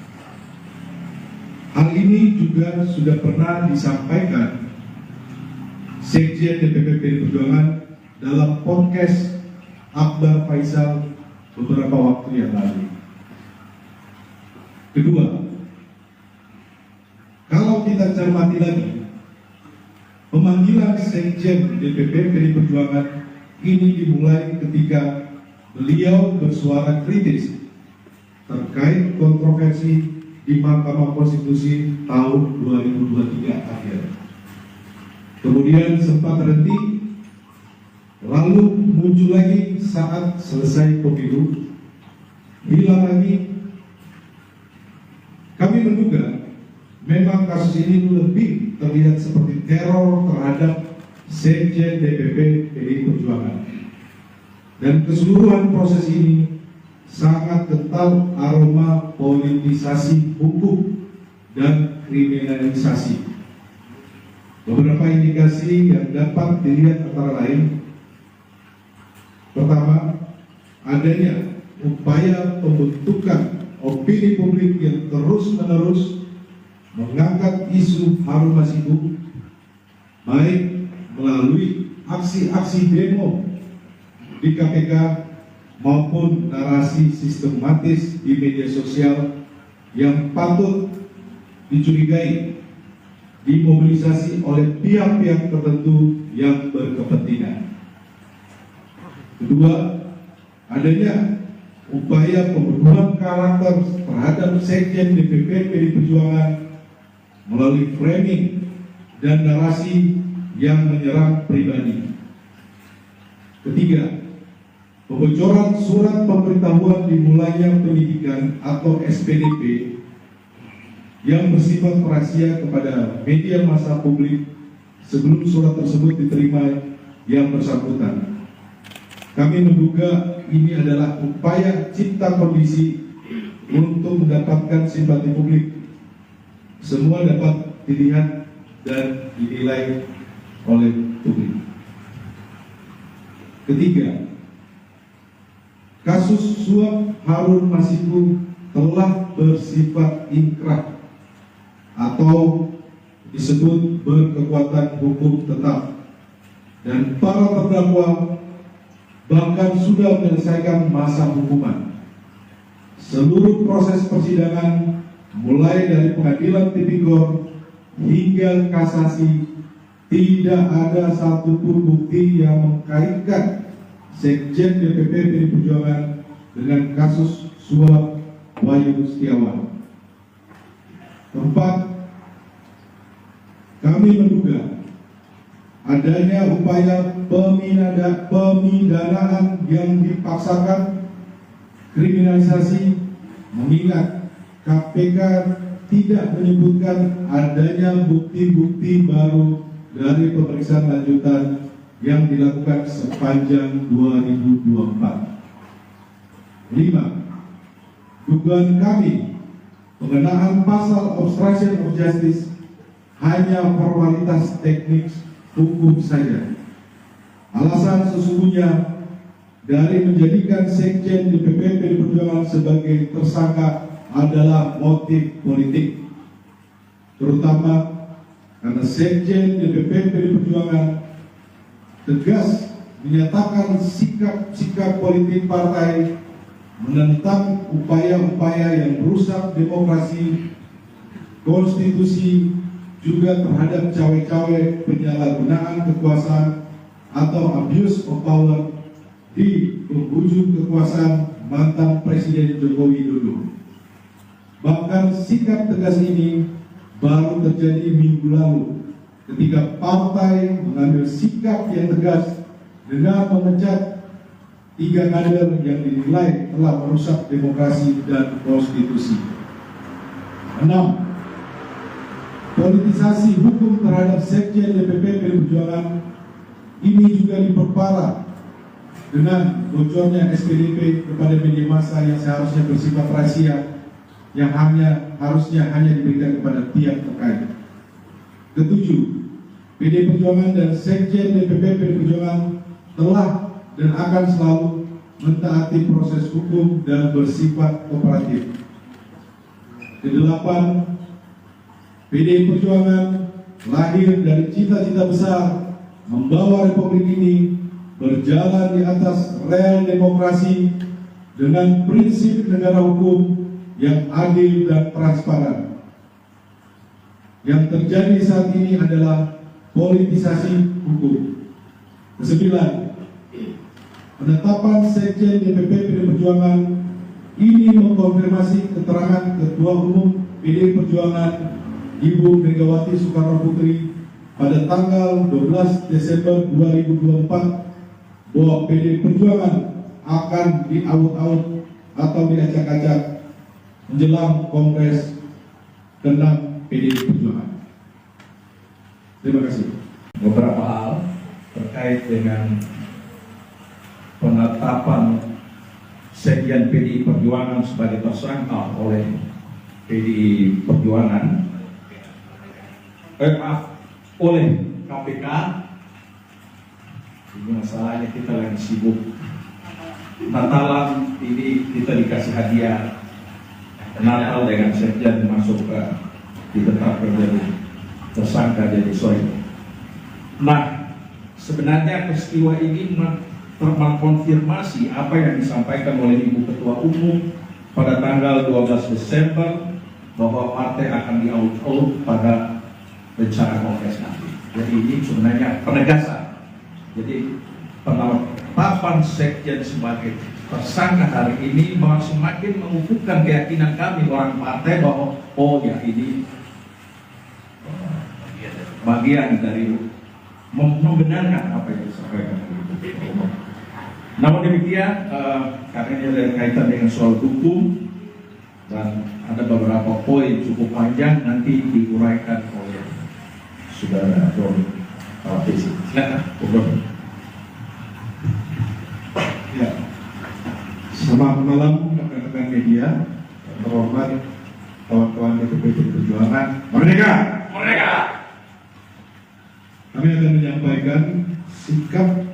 Hal ini juga sudah pernah disampaikan Sekjen DPP PDI Perjuangan dalam podcast Akbar Faisal beberapa waktu yang lalu. Kedua, kalau kita cermati lagi, pemanggilan Sekjen DPP PDI Perjuangan ini dimulai ketika beliau bersuara kritis terkait kontroversi di Mahkamah Konstitusi tahun 2023 akhir. Kemudian sempat terhenti, lalu muncul lagi saat selesai pemilu, hilang lagi. Kami menduga memang kasus ini lebih terlihat seperti teror terhadap Sekjen DPP PDI Perjuangan, dan keseluruhan proses ini sangat kental aroma politisasi hukum dan kriminalisasi. Beberapa indikasi yang dapat dilihat antara lain: pertama, adanya upaya pembentukan opini publik yang terus-menerus mengangkat isu Harun Masiku, baik melalui aksi-aksi demo di KPK maupun narasi sistematis di media sosial yang patut dicurigai dimobilisasi oleh pihak-pihak tertentu yang berkepentingan. Kedua, adanya upaya pembunuhan karakter terhadap Sekjen DPP PDI Perjuangan melalui framing dan narasi yang menyerang pribadi. Ketiga, pembocoran surat pemberitahuan dimulainya penyidikan atau SPDP yang bersifat rahasia kepada media massa publik sebelum surat tersebut diterima yang bersangkutan. Kami menduga ini adalah upaya cipta kondisi untuk mendapatkan simpati publik. Semua dapat dilihat dan dinilai oleh publik. Ketiga, kasus suap Harun Masiku telah bersifat inkrah atau disebut berkekuatan hukum tetap, dan para terdakwa bahkan sudah menyelesaikan masa hukuman. Seluruh proses persidangan mulai dari pengadilan tipikor hingga kasasi, tidak ada satupun bukti yang mengkaitkan Sekjen DPP PDI Perjuangan dengan kasus suap Wahyu Setiawan. Keempat, kami menduga adanya upaya pemidanaan yang dipaksakan, kriminalisasi, mengingat KPK tidak menyebutkan adanya bukti-bukti baru dari pemeriksaan lanjutan yang dilakukan sepanjang 2024. 5. Dugaan kami pengenaan pasal obstruction of justice hanya formalitas teknik hukum saja. Alasan sesungguhnya dari menjadikan Sekjen DPP PDI Perjuangan sebagai tersangka adalah motif politik, terutama karena Sekjen DPP PDI Perjuangan tegas menyatakan sikap politik partai menentang upaya-upaya yang merusak demokrasi, konstitusi, juga terhadap cawe-cawe penyalahgunaan kekuasaan atau abuse of power di penghujung kekuasaan mantan Presiden Joko Widodo. Bahkan sikap tegas ini baru terjadi minggu lalu ketika partai mengambil sikap yang tegas dengan memecat 3 kader yang dinilai telah merusak demokrasi dan konstitusi. 6. Politisasi hukum terhadap Sekjen DPP PDI Perjuangan ini juga diperparah dengan bocornya SPDP kepada media massa yang seharusnya bersifat rahasia, yang harusnya hanya diberikan kepada pihak terkait. 7. PDI Perjuangan dan Sekjen DPP PDI Perjuangan telah dan akan selalu mentaati proses hukum dan bersifat kooperatif. 8. PDI Perjuangan lahir dari cita-cita besar membawa Republik ini berjalan di atas rel demokrasi dengan prinsip negara hukum yang adil dan transparan. Yang terjadi saat ini adalah politisasi hukum. 9. Penetapan Sekjen DPP PDI Perjuangan ini mengkonfirmasi keterangan Ketua Umum PDI Perjuangan Ibu Megawati Soekarno Putri pada tanggal 12 Desember 2024 bahwa PDI Perjuangan akan diaut-aut atau diacak-acak menjelang Kongres ke-6 PDI Perjuangan. Terima kasih. Beberapa hal terkait dengan penetapan Sekjen PDI Perjuangan sebagai tersangka oleh PDI Perjuangan oleh KPK. Ini masalahnya kita lagi sibuk Natalan, ini kita dikasih hadiah Natal dengan Sekjen masuk ke ditetapkan jadi tersangka jadi soal. Nah, sebenarnya peristiwa ini mengkonfirmasi apa yang disampaikan oleh Ibu Ketua Umum pada tanggal 12 Desember bahwa partai akan diaut-aut pada rencana kongres nanti. Jadi ini sebenarnya penegasan. Jadi penetapan Sekjen sebagai tersangka hari ini semakin mengukuhkan keyakinan kami orang partai bahwa oh ya ini bagian dari membenarkan apa yang disampaikan oleh Ibu Ketua Umum. Namun demikian, karena ini ada kaitan dengan soal hukum dan ada beberapa poin cukup panjang nanti diuraikan oleh Saudara Dr. Fesi. Silakan, Dr. Ya. Selamat malam rekan-rekan media, terhormat kawan-kawan DPP PDI Perjuangan. Merdeka! Merdeka! Kami akan menyampaikan sikap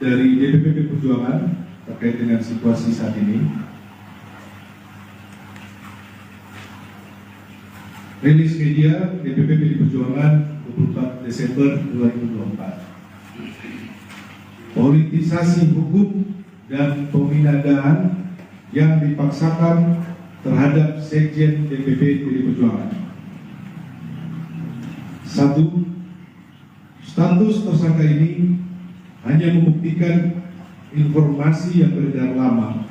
dari DPP PDI Perjuangan terkait dengan situasi saat ini. Rilis media DPP PDI Perjuangan 24 Desember 2024. Politisasi hukum dan pemindahan yang dipaksakan terhadap Sekjen DPP PDI Perjuangan. 1. Status tersangka ini hanya membuktikan informasi yang beredar lama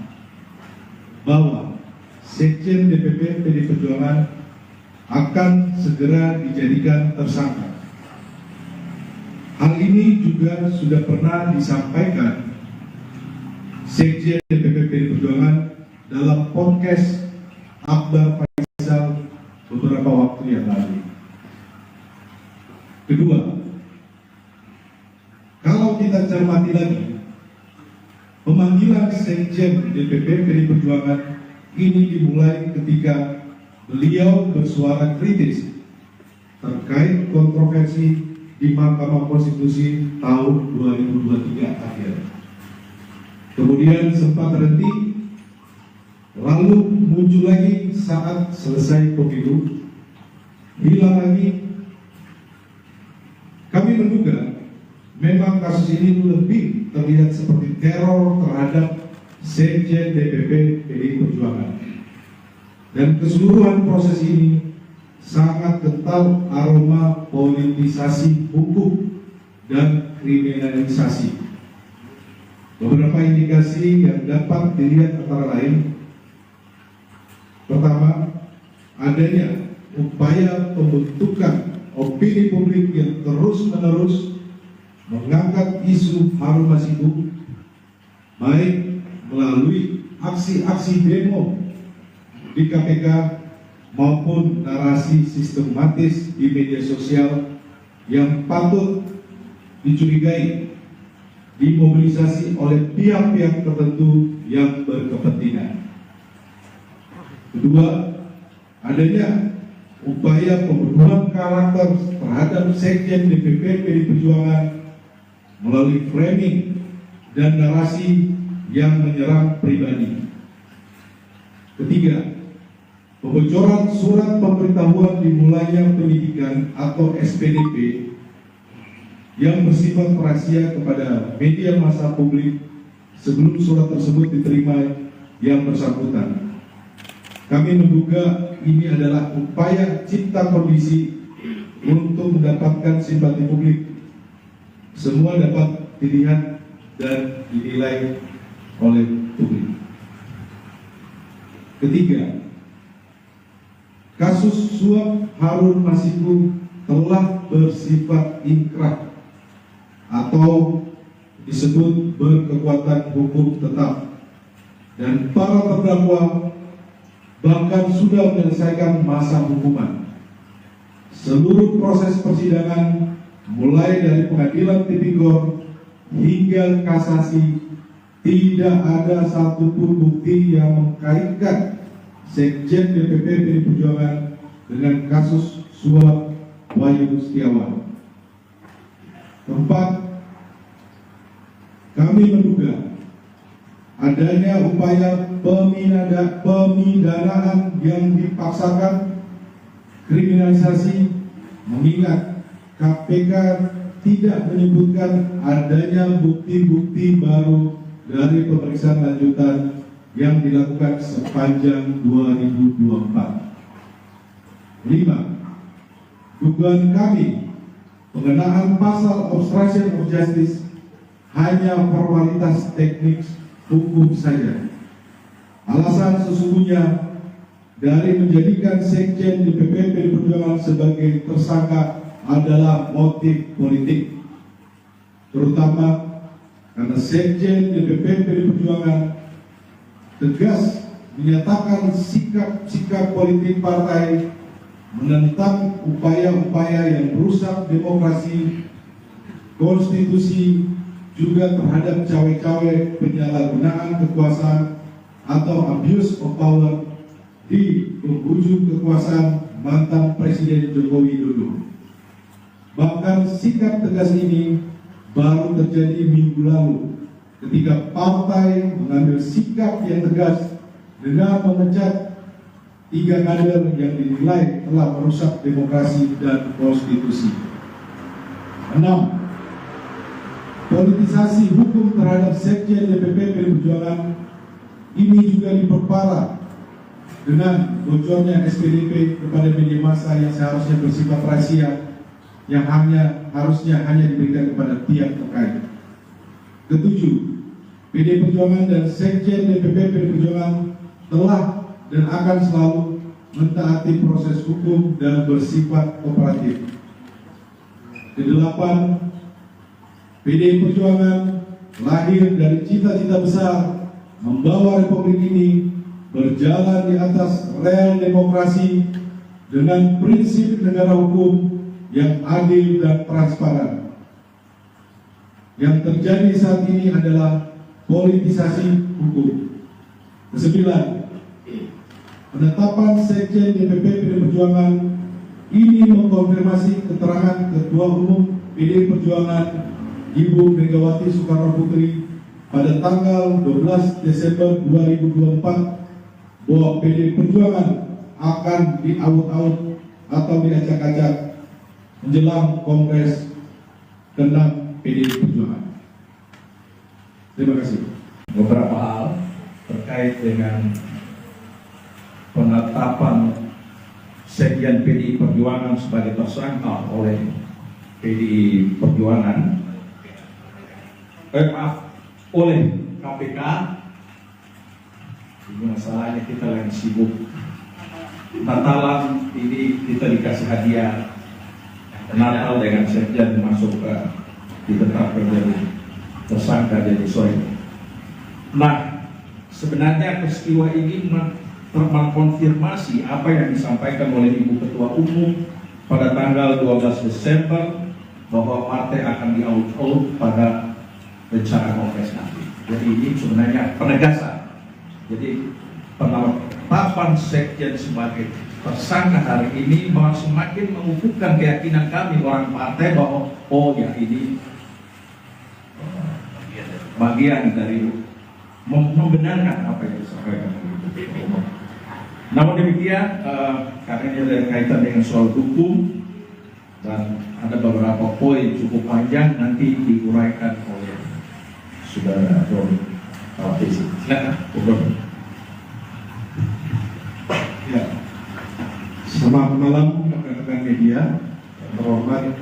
bahwa Sekjen DPP PDI Perjuangan akan segera dijadikan tersangka. Hal ini juga sudah pernah disampaikan Sekjen DPP PDI Perjuangan dalam podcast Akbar Faisal beberapa waktu yang lalu. Kedua, kalau kita cermati lagi, pemanggilan Sekjen DPP PDI Perjuangan ini dimulai ketika beliau bersuara kritis terkait kontroversi di Mahkamah Konstitusi tahun 2023 akhir. Kemudian sempat terhenti, lalu muncul lagi saat selesai pemilu, hilang lagi. Kami menduga memang kasus ini lebih terlihat seperti teror terhadap Sekjen DPP PDI Perjuangan. Dan keseluruhan proses ini sangat kental aroma politisasi hukum dan kriminalisasi. Beberapa indikasi yang dapat dilihat antara lain: pertama, adanya upaya pembentukan opini publik yang terus-menerus mengangkat isu Harun Masiku, baik melalui aksi-aksi demo di KPK maupun narasi sistematis di media sosial yang patut dicurigai dimobilisasi oleh pihak-pihak tertentu yang berkepentingan. Kedua, adanya upaya pembunuhan karakter terhadap Sekjen DPP PDI Perjuangan melalui framing dan narasi yang menyerang pribadi. Ketiga, pembocoran surat pemberitahuan dimulainya penyidikan atau SPDP yang bersifat rahasia kepada media massa publik sebelum surat tersebut diterima yang bersangkutan. Kami menduga ini adalah upaya cipta kondisi untuk mendapatkan simpati publik. Semua dapat dilihat dan dinilai oleh publik. Ketiga, kasus suap Harun Masiku telah bersifat inkrah atau disebut berkekuatan hukum tetap, dan para terdakwa bahkan sudah menyelesaikan masa hukuman. Seluruh proses persidangan mulai dari pengadilan tipikor hingga kasasi tidak ada satupun bukti yang mengkaitkan Sekjen DPP PDI Perjuangan dengan kasus suap Wahyu Setiawan. Keempat, kami menduga adanya upaya pemidanaan yang dipaksakan, kriminalisasi, mengingat KPK tidak menyebutkan adanya bukti-bukti baru dari pemeriksaan lanjutan yang dilakukan sepanjang 2024. 5. Dugaan kami pengenaan pasal obstruction of justice hanya formalitas teknik hukum saja. Alasan sesungguhnya dari menjadikan Sekjen DPP PDI Perjuangan sebagai tersangka adalah motif politik, terutama karena Sekjen DPP PDI Perjuangan tegas menyatakan sikap politik partai menentang upaya-upaya yang merusak demokrasi, konstitusi, juga terhadap cawe-cawe penyalahgunaan kekuasaan atau abuse of power di penghujung kekuasaan mantan Presiden Joko Widodo. Bahkan sikap tegas ini baru terjadi minggu lalu ketika partai mengambil sikap yang tegas dengan memecat 3 kader yang dinilai telah merusak demokrasi dan konstitusi. 6. Politisasi hukum terhadap Sekjen DPP PDI Perjuangan ini juga diperparah dengan bocornya SPDP kepada media massa yang seharusnya bersifat rahasia, yang harusnya hanya diberikan kepada pihak terkait. 7. PDI Perjuangan dan Sekjen DPP PDI Perjuangan telah dan akan selalu mentaati proses hukum dan bersifat kooperatif. 8. PDI Perjuangan lahir dari cita-cita besar membawa Republik ini berjalan di atas rel demokrasi dengan prinsip negara hukum yang adil dan transparan. Yang terjadi saat ini adalah politisasi hukum. 9. Penetapan Sekjen DPP PDI Perjuangan ini mengkonfirmasi keterangan Ketua Umum PDI Perjuangan Ibu Megawati Soekarno Putri pada tanggal 12 Desember 2024 bahwa PDI Perjuangan akan diaut-aut atau diacak-acak menjelang Kongres ke-6 PDI Perjuangan. Terima kasih. Beberapa hal terkait dengan penetapan Sekjen PDI Perjuangan sebagai tersangka oleh PDI Perjuangan oleh KPK. Ini masalahnya kita lagi sibuk Natalan, ini kita dikasih hadiah Natal dengan Sekjen masuk ke ditetapkan jadi tersangka jadi soal. Nah, sebenarnya peristiwa ini mengkonfirmasi apa yang disampaikan oleh Ibu Ketua Umum pada tanggal 12 Desember bahwa partai akan di-out pada rencana kongres nanti. Jadi ini sebenarnya penegasan. Jadi penetapan Sekjen sebagai tersangka hari ini semakin mengukuhkan keyakinan kami orang partai bahwa oh ya ini bagian dari membenarkan apa yang disampaikan oleh Ketua Umum. Namun demikian, karena ini ada kaitan dengan soal hukum dan ada beberapa poin cukup panjang nanti diuraikan oleh Saudara Dr. Tawafisi. Silakan, Dr. Ya. Selamat malam rekan-rekan media, yang terhormat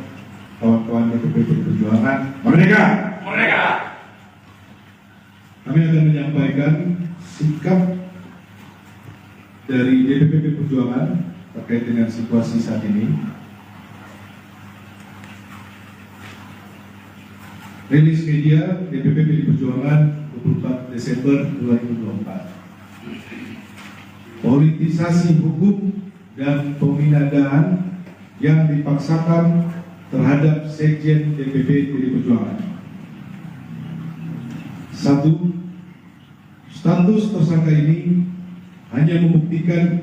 kawan-kawan DPP PDI Perjuangan. Merdeka! Merdeka! Kami akan menyampaikan sikap dari DPP Perjuangan terkait dengan situasi saat ini. Rilis media DPP PDI Perjuangan 24 Desember 2024. Politisasi hukum dan pemindahan yang dipaksakan terhadap Sekjen DPP PDI Perjuangan. 1. Status tersangka ini hanya membuktikan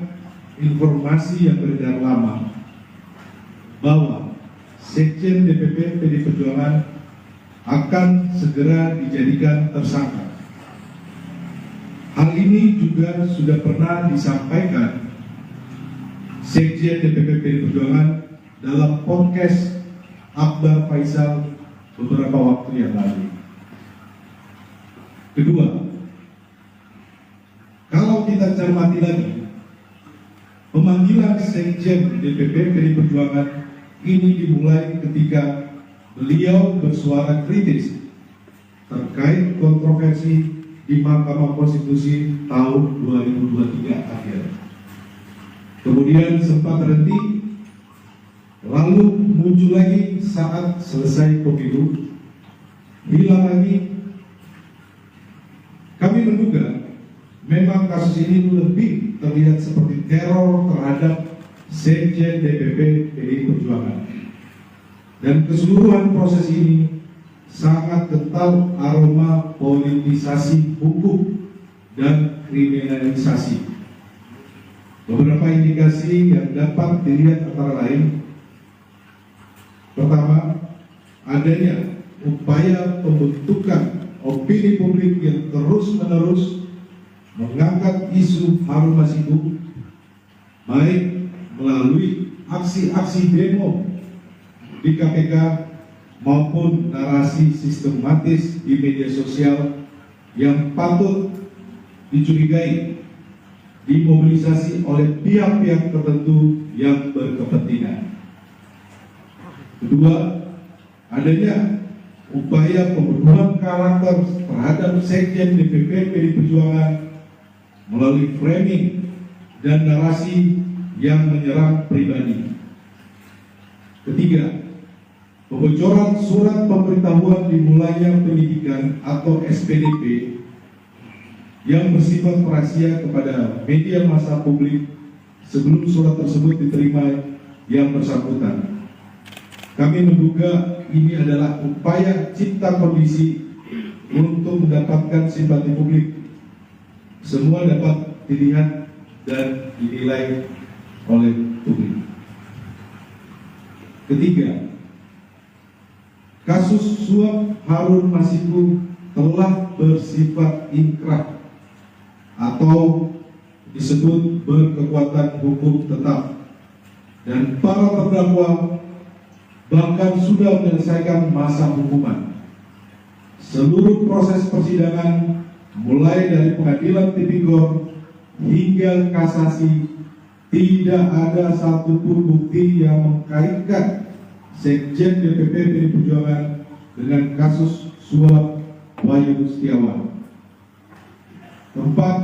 informasi yang beredar lama bahwa Sekjen DPP PDI Perjuangan akan segera dijadikan tersangka. Hal ini juga sudah pernah disampaikan Sekjen DPP PDI Perjuangan dalam podcast Akbar Faisal beberapa waktu yang lalu. Kedua, kalau kita cermati lagi, pemanggilan Sekjen DPP PDI Perjuangan ini dimulai ketika beliau bersuara kritis terkait kontroversi di Mahkamah Konstitusi tahun 2023 akhir. Kemudian sempat terhenti, lalu muncul lagi saat selesai pemilu, hilang lagi. Kami menduga memang kasus ini lebih terlihat seperti teror terhadap Sekjen DPP PDI Perjuangan. Dan keseluruhan proses ini sangat kental aroma politisasi hukum dan kriminalisasi. Beberapa indikasi yang dapat dilihat antara lain: pertama, adanya upaya pembentukan opini publik yang terus-menerus mengangkat isu Harun Masiku, baik melalui aksi-aksi demo di KPK maupun narasi sistematis di media sosial yang patut dicurigai dimobilisasi oleh pihak-pihak tertentu yang berkepentingan. Kedua, adanya upaya pembunuhan karakter terhadap Sekjen DPP PDI Perjuangan melalui framing dan narasi yang menyerang pribadi. Ketiga, pembocoran surat pemberitahuan dimulainya penyidikan atau SPDP yang bersifat rahasia kepada media massa publik sebelum surat tersebut diterima yang bersangkutan. Kami menduga ini adalah upaya cipta kondisi untuk mendapatkan simpati publik. Semua dapat dilihat dan dinilai oleh publik. Ketiga, kasus suap Harun Masiku telah bersifat inkrah atau disebut berkekuatan hukum tetap, dan para terdakwa bahkan sudah menyelesaikan masa hukuman. Seluruh proses persidangan mulai dari pengadilan tipikor hingga kasasi tidak ada satupun bukti yang mengkaitkan Sekjen DPP PDI Perjuangan dengan kasus suap Wahyu Setiawan. Keempat,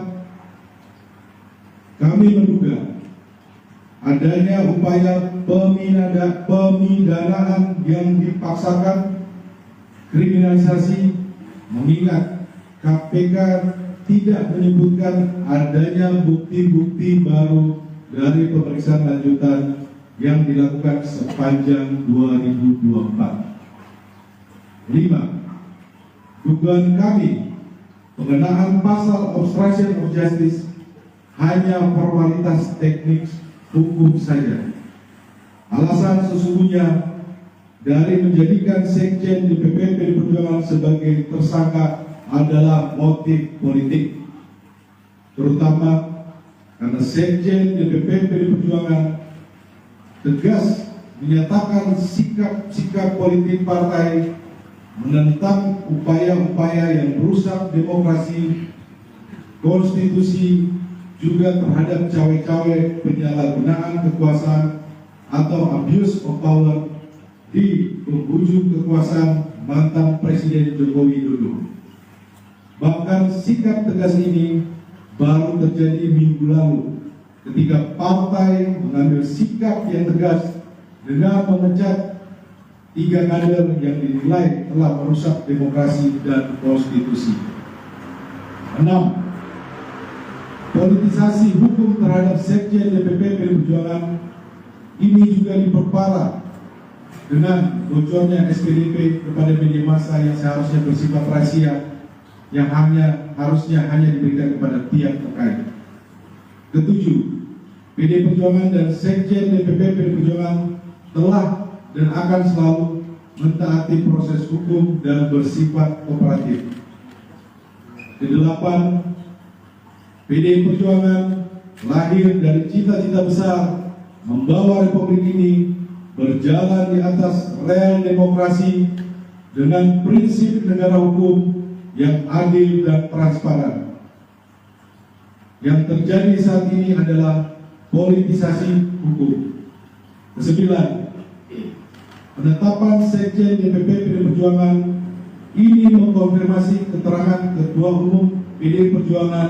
kami menduga adanya upaya pemindanaan yang dipaksakan, kriminalisasi, mengingat KPK tidak menyebutkan adanya bukti-bukti baru dari pemeriksaan lanjutan yang dilakukan sepanjang 2024. 5. Dugaan kami pengenaan pasal obstruction of justice hanya formalitas teknik hukum saja. Alasan sesungguhnya dari menjadikan Sekjen DPP PDI Perjuangan sebagai tersangka adalah motif politik, terutama karena Sekjen DPP PDI Perjuangan tegas menyatakan sikap politik partai menentang upaya-upaya yang merusak demokrasi, konstitusi, juga terhadap cawe-cawe penyalahgunaan kekuasaan atau abuse of power di penghujung kekuasaan mantan Presiden Joko Widodo. Bahkan sikap tegas ini baru terjadi minggu lalu ketika partai mengambil sikap yang tegas dengan memecat 3 kader yang dinilai telah merusak demokrasi dan konstitusi. 6. Politisasi hukum terhadap Sekjen DPP PDI Perjuangan ini juga diperparah dengan bocornya SPDP kepada media massa yang seharusnya bersifat rahasia, yang harusnya hanya diberikan kepada pihak terkait. 7. PDI Perjuangan dan Sekjen DPP PDI Perjuangan telah dan akan selalu mentaati proses hukum dan bersifat kooperatif. 8. PDI Perjuangan lahir dari cita-cita besar membawa Republik ini berjalan di atas rel demokrasi dengan prinsip negara hukum yang adil dan transparan. Yang terjadi saat ini adalah politisasi hukum. 9. Penetapan Sekjen DPP PDI Perjuangan ini mengkonfirmasi keterangan Ketua Umum PDI Perjuangan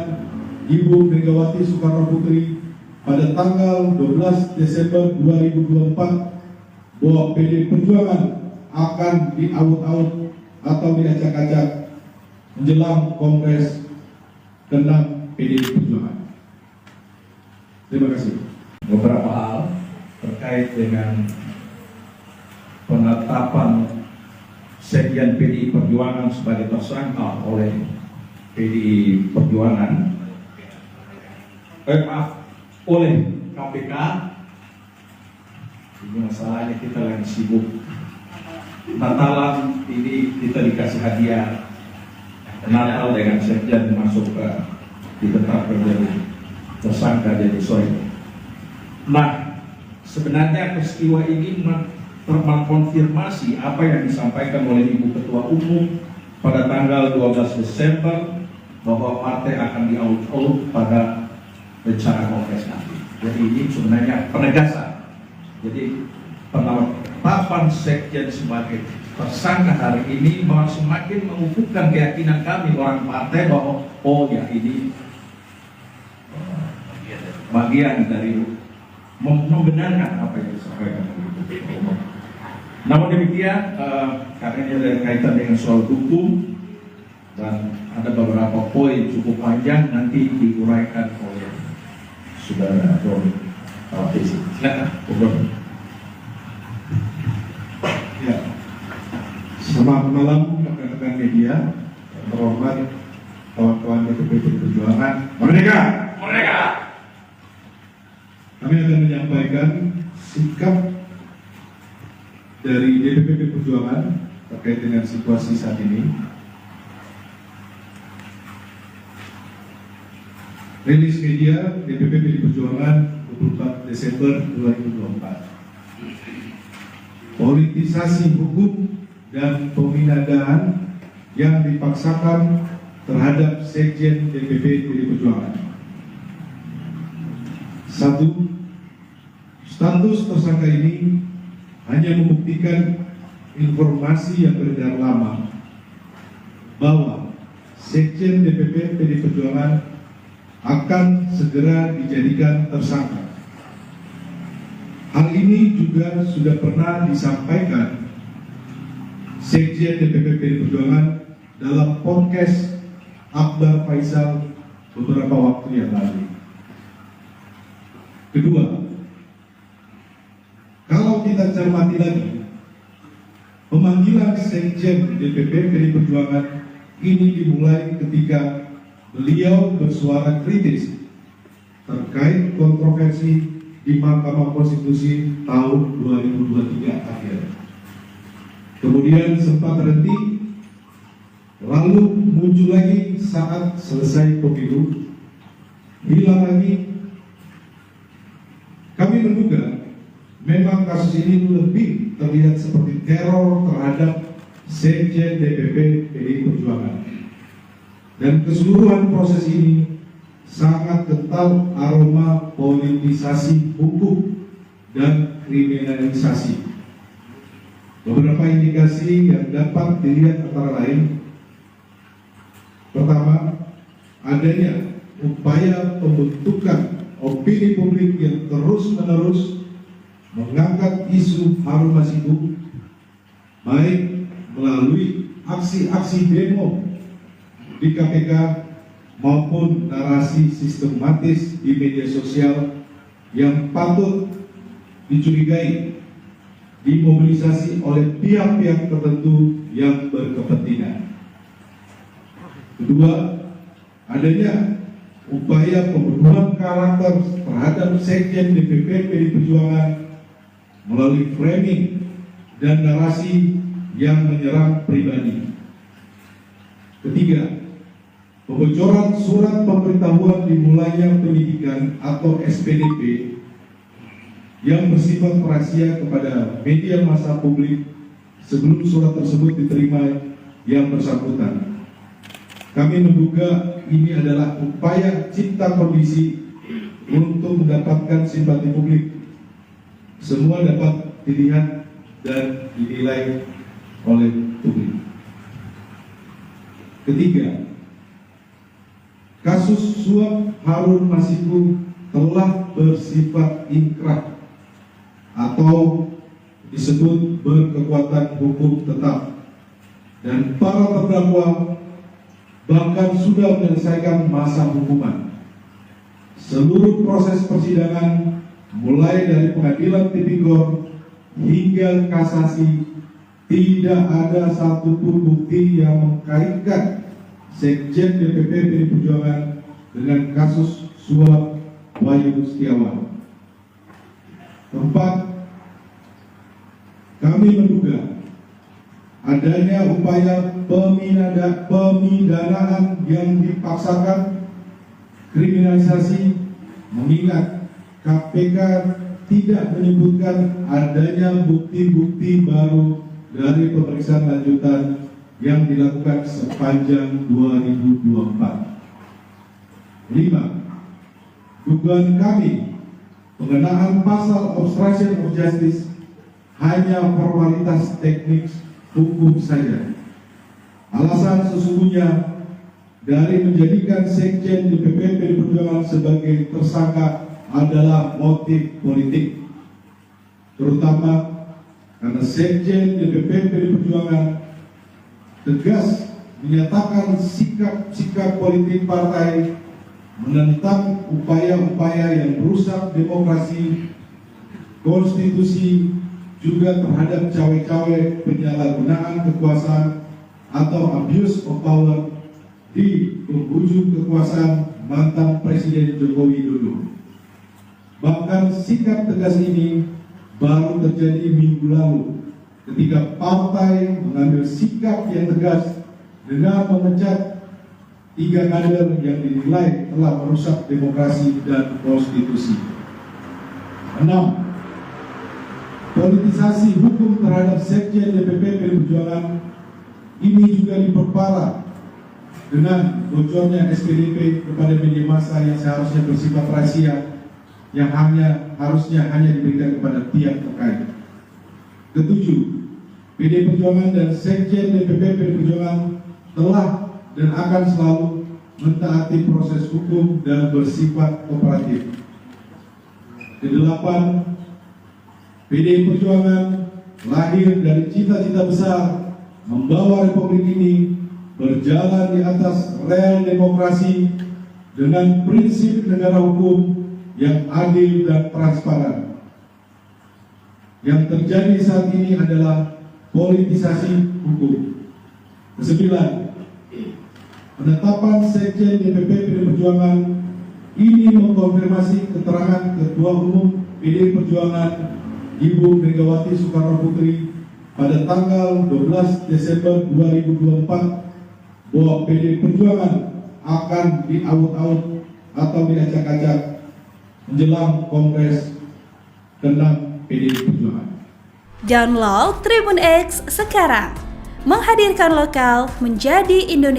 Ibu Megawati Soekarno Putri pada tanggal 12 Desember 2024 bahwa PDI Perjuangan akan diaut-aut atau diacak-acak menjelang Kongres ke-6 PDI Perjuangan. Terima kasih. Beberapa hal terkait dengan penetapan Sekjen PDI Perjuangan sebagai tersangka oleh PDI Perjuangan oleh KPK. Ini masalahnya kita lagi sibuk Natalan, ini kita dikasih hadiah Natal dengan Sekjen masuk ke ditetapkan jadi tersangka jadi soal. Nah, sebenarnya peristiwa ini mengkonfirmasi apa yang disampaikan oleh Ibu Ketua Umum pada tanggal 12 Desember bahwa partai akan diaut-aut pada rencana kongres nanti. Jadi ini sebenarnya penegasan. Jadi penetapan Sekjen sebagai tersangka hari ini semakin mengukuhkan keyakinan kami orang partai bahwa oh ya ini bagian dari membenarkan apa yang disampaikan oleh Ibu Ketua Umum. Namun demikian, karena ini ada kaitan dengan soal hukum dan ada beberapa poin cukup panjang nanti diuraikan oleh Saudara Doni Tawafisi. Silakan. Ya. Selamat malam rekan-rekan media, terhormat kawan-kawan DPP PDI Perjuangan. Merdeka! Merdeka! Kami akan menyampaikan sikap dari DPP PDI Perjuangan terkait dengan situasi saat ini. Rilis media DPP PDI Perjuangan 24 Desember 2024. Politisasi hukum dan pemindahan yang dipaksakan terhadap Sekjen DPP PDI Perjuangan. 1. Status tersangka ini hanya membuktikan informasi yang beredar lama bahwa Sekjen DPP PDI Perjuangan akan segera dijadikan tersangka. Hal ini juga sudah pernah disampaikan Sekjen DPP PDI Perjuangan dalam podcast Akbar Faisal beberapa waktu yang lalu. Kedua, kalau kita cermati lagi, pemanggilan Sekjen DPP PDI Perjuangan ini dimulai ketika beliau bersuara kritis terkait kontroversi di Mahkamah Konstitusi tahun 2023 akhir. Kemudian sempat terhenti, lalu muncul lagi saat selesai pemilu, hilang lagi. Kami menduga memang kasus ini lebih terlihat seperti teror terhadap Sekjen DPP PDI Perjuangan. Dan keseluruhan proses ini sangat kental aroma politisasi hukum dan kriminalisasi. Beberapa indikasi yang dapat dilihat antara lain Pertama, adanya upaya pembentukan opini publik yang terus-menerus mengangkat isu Harun Masiku, baik melalui aksi-aksi demo di KPK maupun narasi sistematis di media sosial yang patut dicurigai dimobilisasi oleh pihak-pihak tertentu yang berkepentingan. Kedua, adanya upaya pembunuhan karakter terhadap Sekjen DPP PDI Perjuangan melalui framing dan narasi yang menyerang pribadi. Ketiga, pembocoran surat pemberitahuan dimulainya penyidikan atau SPDP yang bersifat rahasia kepada media massa publik sebelum surat tersebut diterima yang bersangkutan. Kami menduga ini adalah upaya cipta kondisi untuk mendapatkan simpati publik. Semua dapat dilihat dan dinilai oleh publik. Ketiga, kasus suap Harun Masiku telah bersifat inkrah atau disebut berkekuatan hukum tetap, dan para terdakwa bahkan sudah menyelesaikan masa hukuman. Seluruh proses persidangan mulai dari pengadilan tipikor hingga kasasi tidak ada satupun bukti yang mengkaitkan Sekjen DPP PDI Perjuangan dengan kasus suap Wahyu Setiawan. Keempat, kami menduga adanya upaya pemidanaan yang dipaksakan, kriminalisasi, mengingat KPK tidak menyebutkan adanya bukti-bukti baru dari pemeriksaan lanjutan yang dilakukan sepanjang 2024. 5. Dugaan kami pengenaan pasal obstruction of justice hanya formalitas teknik hukum saja. Alasan sesungguhnya dari menjadikan Sekjen DPP PDI Perjuangan sebagai tersangka adalah motif politik, terutama karena Sekjen DPP PDI Perjuangan tegas menyatakan sikap politik partai menentang upaya-upaya yang merusak demokrasi, konstitusi, juga terhadap cawe-cawe penyalahgunaan kekuasaan atau abuse of power di penghujung kekuasaan mantan Presiden Joko Widodo. Bahkan sikap tegas ini baru terjadi minggu lalu ketika partai mengambil sikap yang tegas dengan memecat 3 kader yang dinilai telah merusak demokrasi dan konstitusi. 6. Politisasi hukum terhadap Sekjen DPP PDI Perjuangan ini juga diperparah dengan bocornya SPDP kepada media massa yang seharusnya bersifat rahasia, yang harusnya hanya diberikan kepada pihak terkait. Ketujuh, PDI Perjuangan dan Sekjen DPP PDI Perjuangan telah dan akan selalu mentaati proses hukum dan bersifat kooperatif. Kedelapan, PDI Perjuangan lahir dari cita-cita besar membawa republik ini berjalan di atas rel demokrasi dengan prinsip negara hukum yang adil dan transparan. Yang terjadi saat ini adalah politisasi hukum. Kesembilan, penetapan Sekjen DPP PDI Perjuangan ini mengkonfirmasi keterangan Ketua Umum PDI Perjuangan Ibu Megawati Soekarno Putri pada tanggal 12 Desember 2024 bahwa PDI Perjuangan akan diaut-aut atau diacak-acak menjelang Kongres ke-6 PDI Perjuangan. Download Tribun X sekarang, menghadirkan lokal menjadi Indonesia.